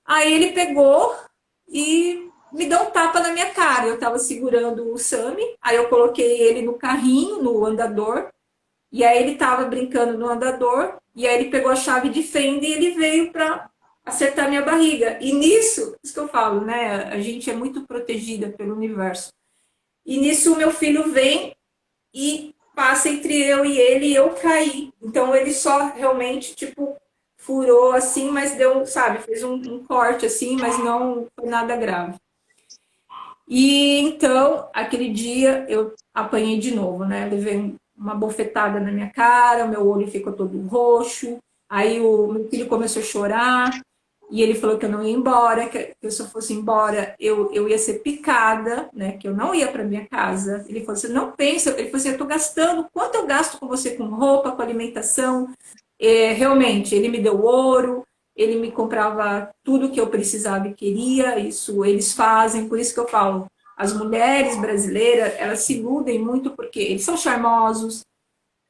Aí ele pegou e me deu um tapa na minha cara. Eu estava segurando o Sammy, aí eu coloquei ele no carrinho, no andador, e aí ele estava brincando no andador, e aí ele pegou a chave de fenda e ele veio para acertar minha barriga. E nisso, isso que eu falo, né? A gente é muito protegida pelo universo. E nisso o meu filho vem e passa entre eu e ele e eu caí. Então ele só realmente, tipo, furou assim, mas deu, sabe, fez um corte assim, mas não foi nada grave. E então, aquele dia eu apanhei de novo, né? Levei uma bofetada na minha cara, meu olho ficou todo roxo. Aí o meu filho começou a chorar e ele falou que eu não ia embora, que se eu fosse embora eu ia ser picada, né? Que eu não ia para minha casa. Ele falou assim: não pensa, ele falou assim: eu tô gastando, quanto eu gasto com você com roupa, com alimentação? Realmente, ele me deu ouro, ele me comprava tudo que eu precisava e queria, isso eles fazem, por isso que eu falo, as mulheres brasileiras, elas se iludem muito porque eles são charmosos,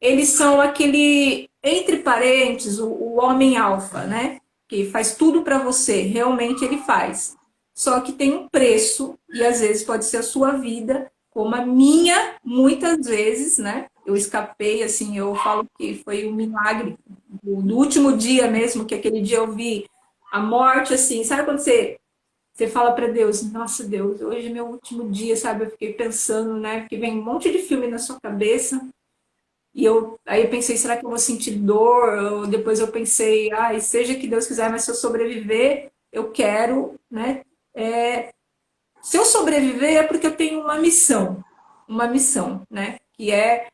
eles são aquele, entre parentes, o homem alfa, né? Que faz tudo para você, realmente ele faz. Só que tem um preço, e às vezes pode ser a sua vida, como a minha, muitas vezes, né? Eu escapei, assim, eu falo que foi um milagre do último dia mesmo, que aquele dia eu vi a morte, assim, sabe quando você fala para Deus, nossa Deus, hoje é meu último dia, sabe? Eu fiquei pensando, né? Porque vem um monte de filme na sua cabeça, e aí eu pensei, será que eu vou sentir dor? Depois eu pensei, ai, seja que Deus quiser, mas se eu sobreviver, eu quero, né? se eu sobreviver é porque eu tenho uma missão, né? Que é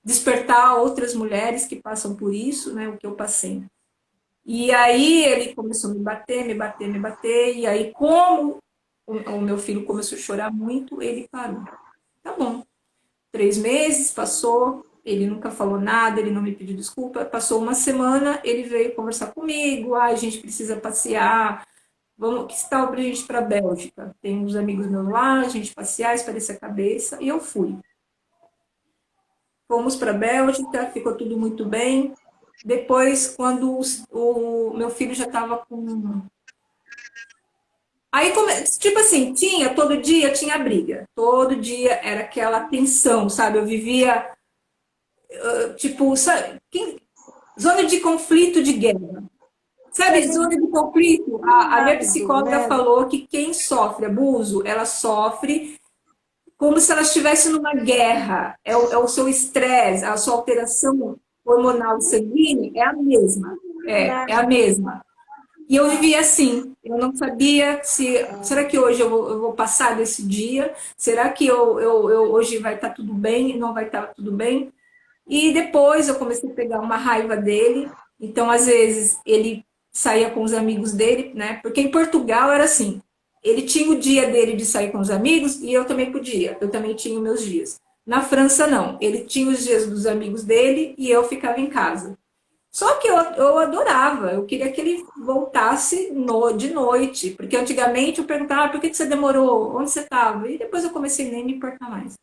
despertar outras mulheres que passam por isso, né? O que eu passei. E aí ele começou a me bater, me bater, me bater, e aí como o meu filho começou a chorar muito, ele parou. Tá bom. 3 meses, passou, ele nunca falou nada, ele não me pediu desculpa. Passou uma semana, ele veio conversar comigo, a gente precisa passear, vamos, que tal pra gente ir pra Bélgica? Tem uns amigos meus lá, a gente passear, espairecer a cabeça, e eu fui. Fomos para a Bélgica, ficou tudo muito bem. Depois, quando o meu filho já estava com... Aí, tipo assim, todo dia tinha briga. Todo dia era aquela tensão, sabe? Eu vivia, tipo, sabe, zona de conflito de guerra. Sabe, zona de conflito? A minha psicóloga falou que quem sofre abuso, ela sofre como se ela estivesse numa guerra. É o seu estresse, a sua alteração hormonal sanguínea é a mesma. É a mesma. E eu vivia assim. Eu não sabia se... Será que hoje eu vou passar desse dia? Será que hoje vai estar tudo bem? Não vai estar tudo bem? E depois eu comecei a pegar uma raiva dele. Então, às vezes, ele saía com os amigos dele, né? Porque em Portugal era assim. Ele tinha o dia dele de sair com os amigos e eu também podia. Eu também tinha os meus dias. Na França, não. Ele tinha os dias dos amigos dele e eu ficava em casa. Só que eu adorava. Eu queria que ele voltasse de noite. Porque antigamente eu perguntava, por que você demorou? Onde você estava? E depois eu comecei a nem me importar mais.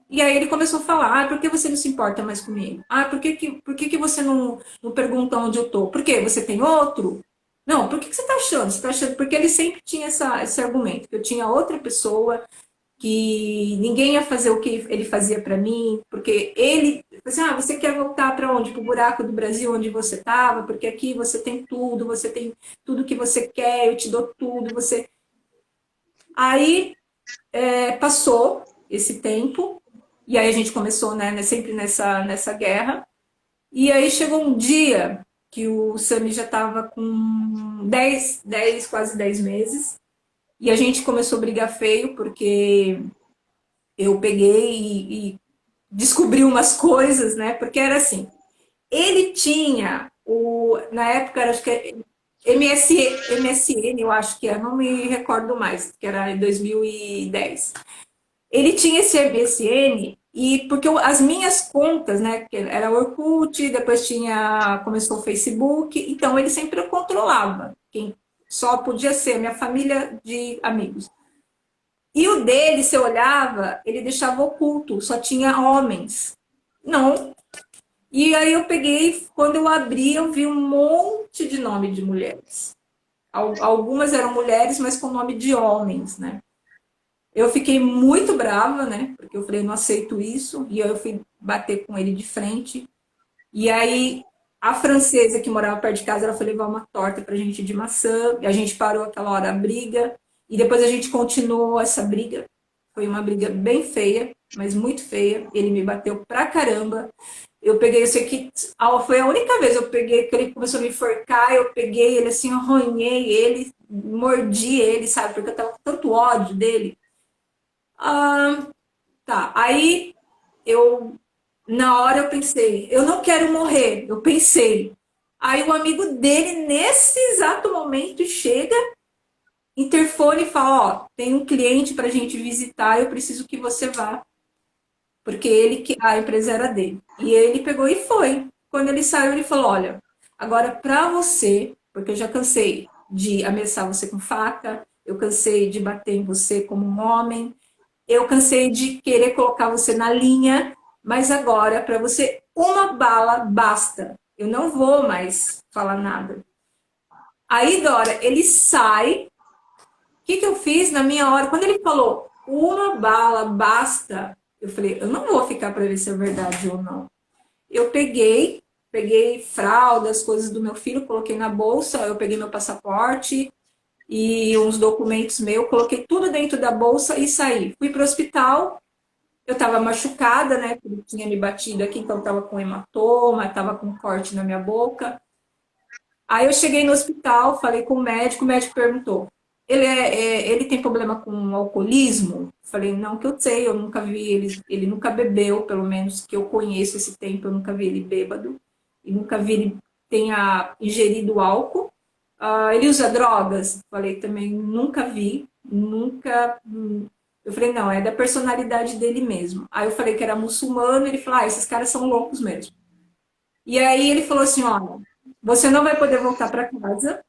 E aí ele começou a falar, por que você não se importa mais comigo? Por que você não pergunta onde eu tô? Por quê? Você tem outro? Não, por que você tá achando? Você tá achando? Porque ele sempre tinha esse argumento, que eu tinha outra pessoa, que ninguém ia fazer o que ele fazia para mim, porque ele, assim, você quer voltar para onde? Para o buraco do Brasil onde você estava, porque aqui você tem tudo que você quer, eu te dou tudo, você... Aí passou esse tempo, e aí a gente começou, né, sempre nessa guerra. E aí chegou um dia que o Sami já estava com quase 10 meses. E a gente começou a brigar feio, porque eu peguei e descobri umas coisas, né? Porque era assim, ele tinha, na época, acho que MSN, eu acho que é, não me recordo mais, que era em 2010. Ele tinha esse MSN e porque as minhas contas, né, que era Orkut, depois começou o Facebook, então ele sempre controlava. Quem só podia ser minha família de amigos. E o dele, se eu olhava, ele deixava oculto, só tinha homens. Não. E aí eu peguei, quando eu abri, eu vi um monte de nome de mulheres. Algumas eram mulheres, mas com nome de homens, né? Eu fiquei muito brava, né? Porque eu falei, não aceito isso. E aí eu fui bater com ele de frente. E aí a francesa que morava perto de casa, ela foi levar uma torta pra gente de maçã. E a gente parou aquela hora a briga. E depois a gente continuou essa briga. Foi uma briga bem feia, mas muito feia. Ele me bateu pra caramba. Eu peguei isso aqui, foi a única vez eu peguei, que ele começou a me enforcar, eu peguei ele assim, arranhei ele, mordi ele, sabe? Porque eu tava com tanto ódio dele. Tá, aí na hora eu pensei, eu não quero morrer, eu pensei. Aí o amigo dele, nesse exato momento, chega, interfone e fala, ó, tem um cliente pra gente visitar, eu preciso que você vá. Porque a empresa era dele. E ele pegou e foi. Quando ele saiu, ele falou, olha, agora pra você, porque eu já cansei de ameaçar você com faca, eu cansei de bater em você como um homem, eu cansei de querer colocar você na linha, mas agora, para você, uma bala basta. Eu não vou mais falar nada. Aí, Dora, ele sai. O que eu fiz na minha hora? Quando ele falou, uma bala basta, eu falei, eu não vou ficar para ver se é verdade ou não. Eu peguei fraldas, coisas do meu filho, coloquei na bolsa, eu peguei meu passaporte e uns documentos meus, coloquei tudo dentro da bolsa e saí. Fui para o hospital, eu estava machucada, né? Porque tinha me batido aqui, então estava com hematoma, estava com corte na minha boca. Aí eu cheguei no hospital, falei com o médico perguntou, ele tem problema com alcoolismo? Falei, não que eu sei, eu nunca vi ele nunca bebeu, pelo menos que eu conheço esse tempo, eu nunca vi ele bêbado, e nunca vi ele tenha ingerido álcool. Ele usa drogas? Falei também, nunca vi, nunca. Eu falei, não, é da personalidade dele mesmo. Aí eu falei que era muçulmano, ele falou, esses caras são loucos mesmo. E aí ele falou assim, olha, você não vai poder voltar para casa,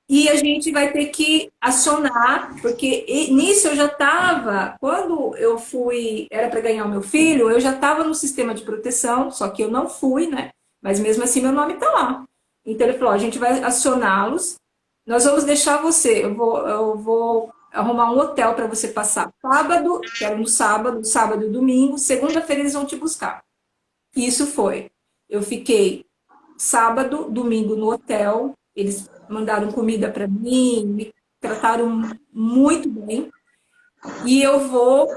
e a gente vai ter que acionar, porque nisso eu já estava, quando eu fui, era para ganhar o meu filho, eu já estava no sistema de proteção, só que eu não fui, né? Mas mesmo assim meu nome está lá. Então ele falou, a gente vai acioná-los, nós vamos deixar você, eu vou arrumar um hotel para você passar sábado, que era no sábado, sábado e domingo, segunda-feira eles vão te buscar. Isso foi. Eu fiquei sábado, domingo no hotel, eles mandaram comida para mim, me trataram muito bem. E eu vou,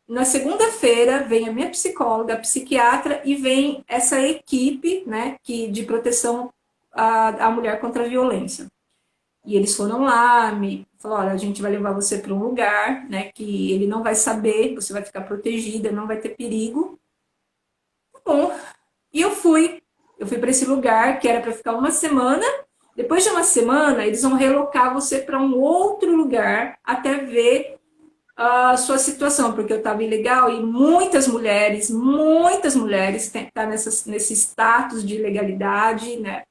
na segunda-feira, vem a minha psicóloga, a psiquiatra, e vem essa equipe, né, de proteção à mulher contra a violência. E eles foram lá, me falaram, olha, a gente vai levar você para um lugar, né, que ele não vai saber, você vai ficar protegida, não vai ter perigo. Tá bom. E eu fui. Eu fui para esse lugar que era para ficar uma semana. Depois de uma semana, eles vão relocar você para um outro lugar até ver a sua situação, porque eu estava ilegal e muitas mulheres estão tá nesse status de ilegalidade, né?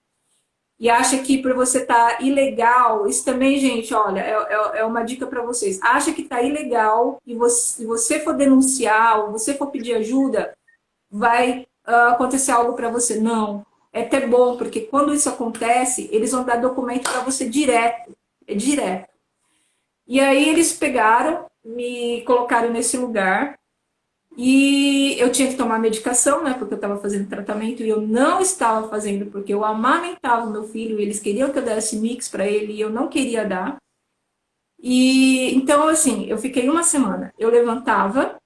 E acha que por você estar ilegal, isso também, gente, olha, é uma dica para vocês. Acha que está ilegal e se você for denunciar ou você for pedir ajuda, vai acontecer algo para você. Não. É até bom, porque quando isso acontece, eles vão dar documento para você direto. É direto. E aí eles pegaram, me colocaram nesse lugar e eu tinha que tomar medicação, né? Porque eu estava fazendo tratamento e eu não estava fazendo, porque eu amamentava o meu filho e eles queriam que eu desse mix para ele e eu não queria dar. E então, assim, eu fiquei uma semana. Eu levantava,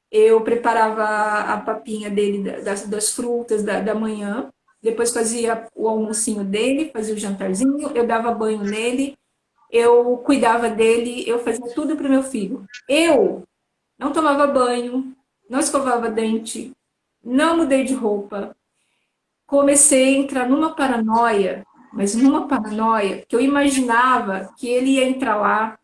eu preparava a papinha dele das frutas da manhã, depois fazia o almocinho dele, fazia o jantarzinho, eu dava banho nele, eu cuidava dele, eu fazia tudo para o meu filho. Eu não tomava banho, não escovava dente, não mudei de roupa. Comecei a entrar numa paranoia, mas numa paranoia que eu imaginava que ele ia entrar lá.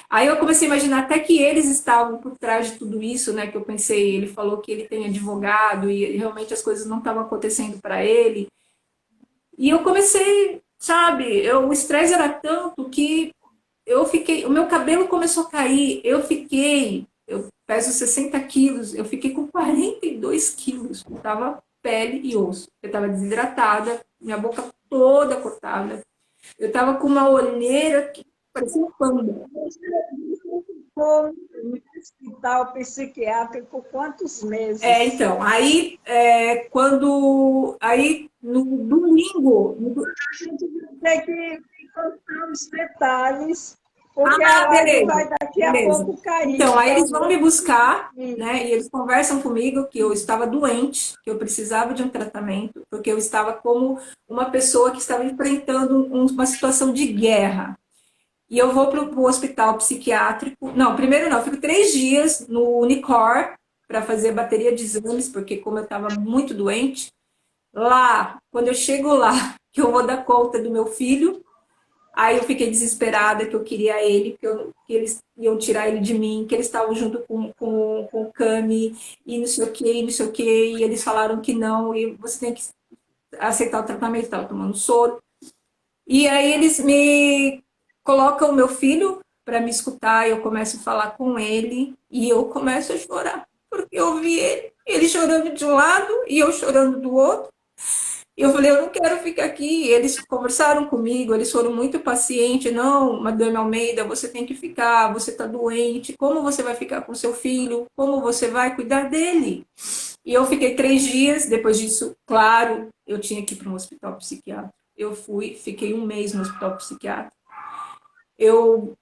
Aí eu comecei a imaginar até que eles estavam por trás de tudo isso, né? Que eu pensei, ele falou que ele tem advogado e realmente as coisas não estavam acontecendo para ele. E eu comecei, sabe, o estresse era tanto que eu fiquei, o meu cabelo começou a cair, eu peso 60 quilos, eu fiquei com 42 quilos, eu tava pele e osso, eu tava desidratada, minha boca toda cortada, eu tava com uma olheira que parecia um panda. Ficou no hospital psiquiátrico quantos meses? Então, aí no domingo. A gente vai ter que contar os detalhes, porque a live Beleza, vai daqui a beleza. pouco cair. Então, aí eles vão me buscar, Sim. né? E eles conversam comigo que eu estava doente, que eu precisava de um tratamento, porque eu estava como uma pessoa que estava enfrentando uma situação de guerra. E eu vou para o hospital psiquiátrico. Não, primeiro não, eu fico 3 dias no Unicor para fazer bateria de exames, porque como eu estava muito doente, lá, quando eu chego lá, que eu vou dar conta do meu filho, aí eu fiquei desesperada, que eu queria ele, que eles iam tirar ele de mim, que eles estavam junto com o Cami, e não sei o que, não sei o que, e eles falaram que não, e você tem que aceitar o tratamento, estava tomando soro. E aí eles me colocam o meu filho para me escutar, eu começo a falar com ele, e eu começo a chorar, porque eu vi ele chorando de um lado, e eu chorando do outro. E eu falei, eu não quero ficar aqui. Eles conversaram comigo, eles foram muito pacientes. Não, Madame Almeida, você tem que ficar, você está doente. Como você vai ficar com seu filho? Como você vai cuidar dele? E eu fiquei 3 dias. Depois disso, claro, eu tinha que ir para um hospital psiquiátrico. Eu fui, fiquei 1 mês no hospital psiquiátrico. Eu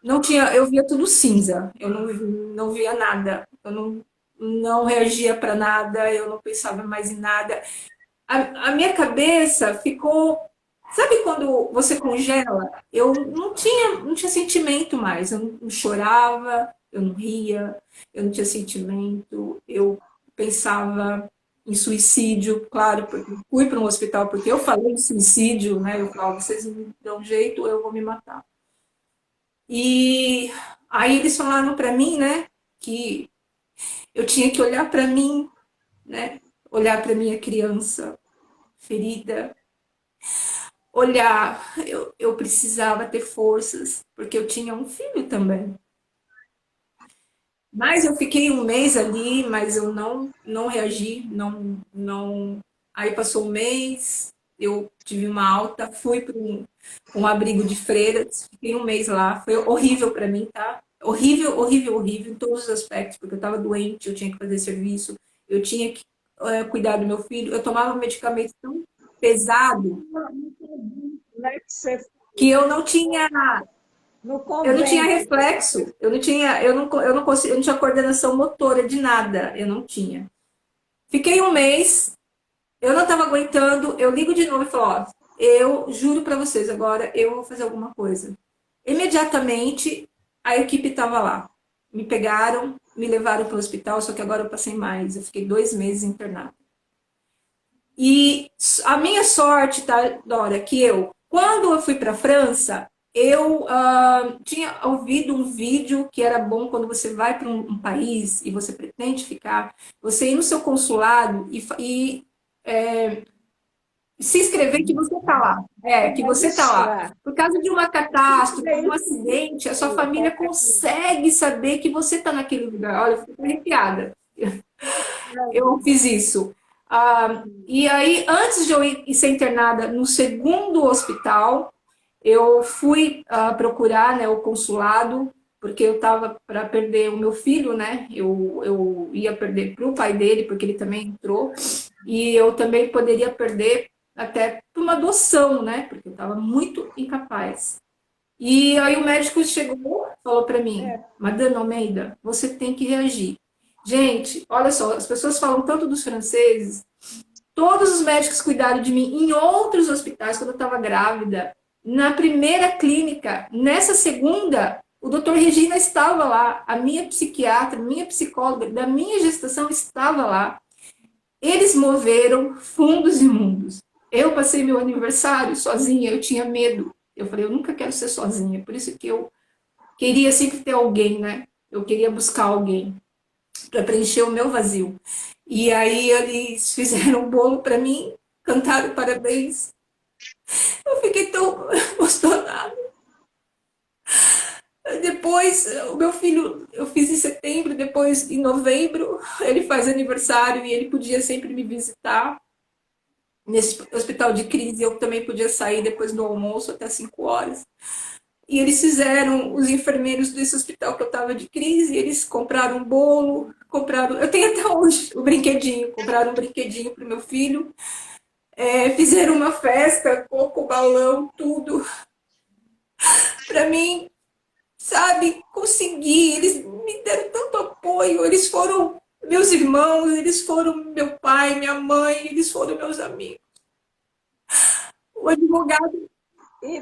não tinha, eu via tudo cinza. Eu não via nada. Eu não reagia para nada. Eu não pensava mais em nada. A minha cabeça ficou Sabe quando você congela? Eu não tinha sentimento mais. Eu não chorava, eu não ria, eu não tinha sentimento. Eu pensava em suicídio, claro, porque eu fui para um hospital porque eu falei de suicídio, né? Eu falava, vocês não me dão jeito, eu vou me matar. E aí eles falaram para mim, né, que eu tinha que olhar para mim, né? Olhar para minha criança ferida, olhar, eu precisava ter forças, porque eu tinha um filho também. Mas eu fiquei um mês ali, mas eu não reagi, não. Aí passou um mês, eu tive uma alta, fui para um abrigo de freiras, fiquei um mês lá, foi horrível para mim, tá? Horrível, horrível, horrível em todos os aspectos, porque eu estava doente, eu tinha que fazer serviço, eu tinha que cuidar do meu filho, eu tomava um medicamento tão pesado Como é que você que no eu não tinha convento? reflexo, eu não tinha coordenação motora de nada, eu não tinha. Fiquei um mês, eu não estava aguentando, eu ligo de novo e falo, ó, eu juro para vocês, agora eu vou fazer alguma coisa. Imediatamente, a equipe estava lá. Me pegaram, me levaram para o hospital, só que agora eu passei mais, eu fiquei 2 meses internada. E a minha sorte, tá, Dora, que quando eu fui para a França, eu tinha ouvido um vídeo que era bom quando você vai para um país e você pretende ficar, você ir no seu consulado e se inscrever que você está lá. É, que você está lá. Registrar. Por causa de uma catástrofe, de um acidente, a sua família consegue saber que você está naquele lugar. Olha, eu fico arrepiada. Eu fiz isso. E aí, antes de eu ir ser internada no segundo hospital, eu fui procurar, né, o consulado, porque eu estava para perder o meu filho, né? Eu ia perder para o pai dele, porque ele também entrou, e eu também poderia perder até por uma adoção, né? Porque eu estava muito incapaz. E aí o médico chegou, falou para mim, Madame Almeida, você tem que reagir. Gente, olha só, as pessoas falam tanto dos franceses, todos os médicos cuidaram de mim em outros hospitais quando eu estava grávida. Na primeira clínica, nessa segunda, o doutor Regina estava lá, a minha psiquiatra, minha psicóloga da minha gestação estava lá. Eles moveram fundos e mundos. Eu passei meu aniversário sozinha, eu tinha medo. Eu falei, eu nunca quero ser sozinha, por isso que eu queria sempre ter alguém, né? Eu queria buscar alguém para preencher o meu vazio. E aí eles fizeram um bolo para mim, cantaram parabéns. Eu fiquei tão emocionada. Depois, o meu filho, eu fiz em setembro, depois em novembro, ele faz aniversário e ele podia sempre me visitar. Nesse hospital de crise, eu também podia sair depois do almoço até 5 horas. E eles fizeram, os enfermeiros desse hospital que eu estava de crise, eles compraram um bolo, compraram, eu tenho até hoje o brinquedinho, compraram um brinquedinho para o meu filho, fizeram uma festa, coco, balão, tudo. Para mim, sabe, consegui, eles me deram tanto apoio, eles foram meus irmãos, eles foram meu pai, minha mãe, eles foram meus amigos. O advogado. E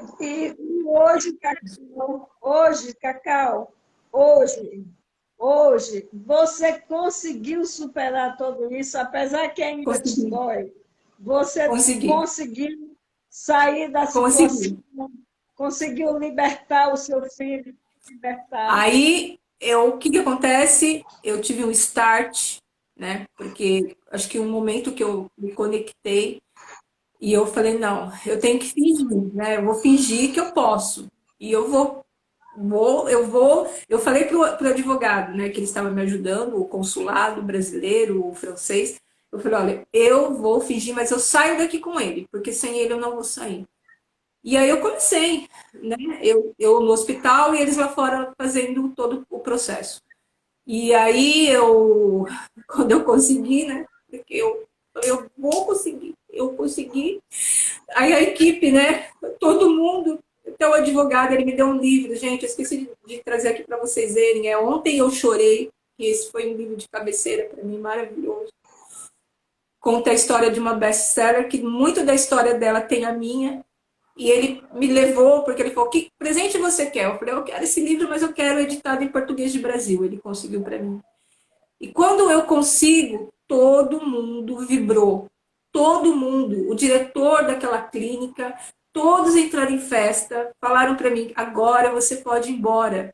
Cacau, hoje, você conseguiu superar tudo isso, apesar que ainda te Consegui, dói. Você consegui, conseguiu sair da situação, consegui. conseguiu libertar o seu filho, libertar. Aí, o que que acontece? Eu tive um start, né? Porque acho que um momento que eu me conectei e eu falei, não, eu tenho que fingir, né? Eu vou fingir que eu posso. E eu falei pro advogado, né, que ele estava me ajudando, o consulado brasileiro, o francês. Eu falei, olha, eu vou fingir, mas eu saio daqui com ele, porque sem ele eu não vou sair. E aí eu comecei, né? Eu no hospital e eles lá fora fazendo todo o processo. E aí quando eu consegui, né? Porque eu vou conseguir, eu consegui. Aí a equipe, né? Todo mundo, até o advogado, ele me deu um livro, gente, eu esqueci de trazer aqui para vocês verem. Ontem eu chorei, que esse foi um livro de cabeceira para mim, maravilhoso. Conta a história de uma best-seller, que muito da história dela tem a minha. E ele me levou, porque ele falou, que presente você quer? Eu falei, eu quero esse livro, mas eu quero editado em português de Brasil. Ele conseguiu para mim. E quando eu consigo, todo mundo vibrou. Todo mundo. O diretor daquela clínica, todos entraram em festa, falaram para mim, agora você pode ir embora.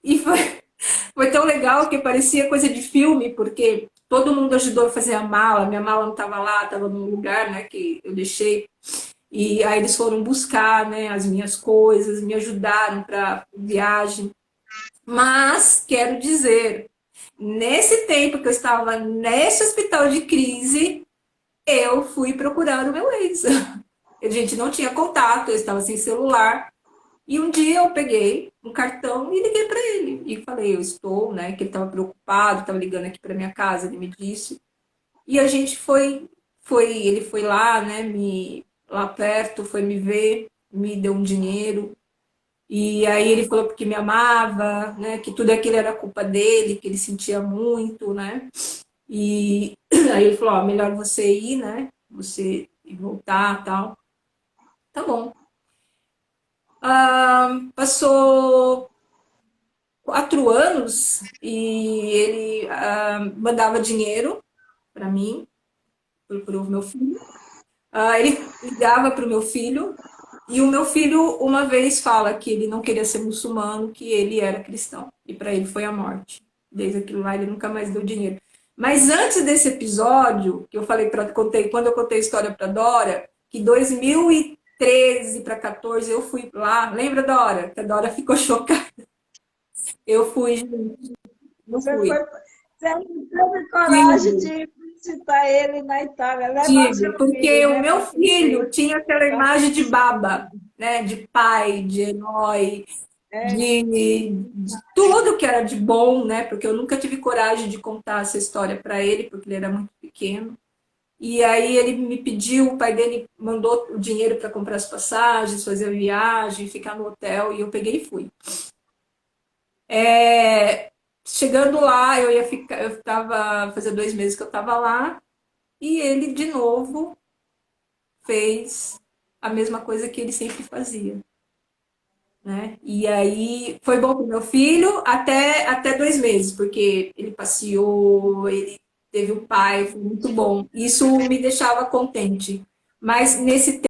E foi tão legal que parecia coisa de filme, porque todo mundo ajudou a fazer a mala. Minha mala não estava lá, estava num lugar, né, que eu deixei. E aí eles foram buscar, né, as minhas coisas, me ajudaram para viagem. Mas quero dizer, nesse tempo que eu estava nesse hospital de crise, eu fui procurar o meu ex. A gente não tinha contato, eu estava sem celular. E um dia eu peguei um cartão e liguei para ele. E falei, eu estou, né? Que ele estava preocupado, estava ligando aqui para minha casa, ele me disse. E a gente ele foi lá, né? Lá perto, foi me ver, me deu um dinheiro. E aí ele falou porque me amava, né? Que tudo aquilo era culpa dele, que ele sentia muito, né? E aí ele falou, ó, melhor você ir, né? Você ir voltar, tal. Tá bom. Passou 4 anos e ele mandava dinheiro para mim, para o meu filho. Ele ligava para o meu filho e o meu filho uma vez fala que ele não queria ser muçulmano, que ele era cristão e para ele foi a morte. Desde aquilo lá ele nunca mais deu dinheiro. Mas antes desse episódio que eu falei quando eu contei a história para Dora, que 2013 para 14 eu fui lá, lembra Dora? Que a Dora ficou chocada. Eu fui, gente, não Você fui. foi, você não teve coragem de visitar ele na Itália. Levar Tive, seu porque filho, o né, meu para filho conhecer. tinha aquela Tá? imagem de baba, né? De pai, de herói, É, de tudo que era de bom, né? Porque eu nunca tive coragem de contar essa história para ele, porque ele era muito pequeno. E aí ele me pediu, o pai dele mandou o dinheiro para comprar as passagens, fazer a viagem, ficar no hotel, e eu peguei e fui. Chegando lá, eu estava, fazia 2 meses que eu estava lá, e ele de novo fez a mesma coisa que ele sempre fazia, né? E aí foi bom para o meu filho até 2 meses, porque ele passeou, ele teve o pai, foi muito bom. Isso me deixava contente. Mas nesse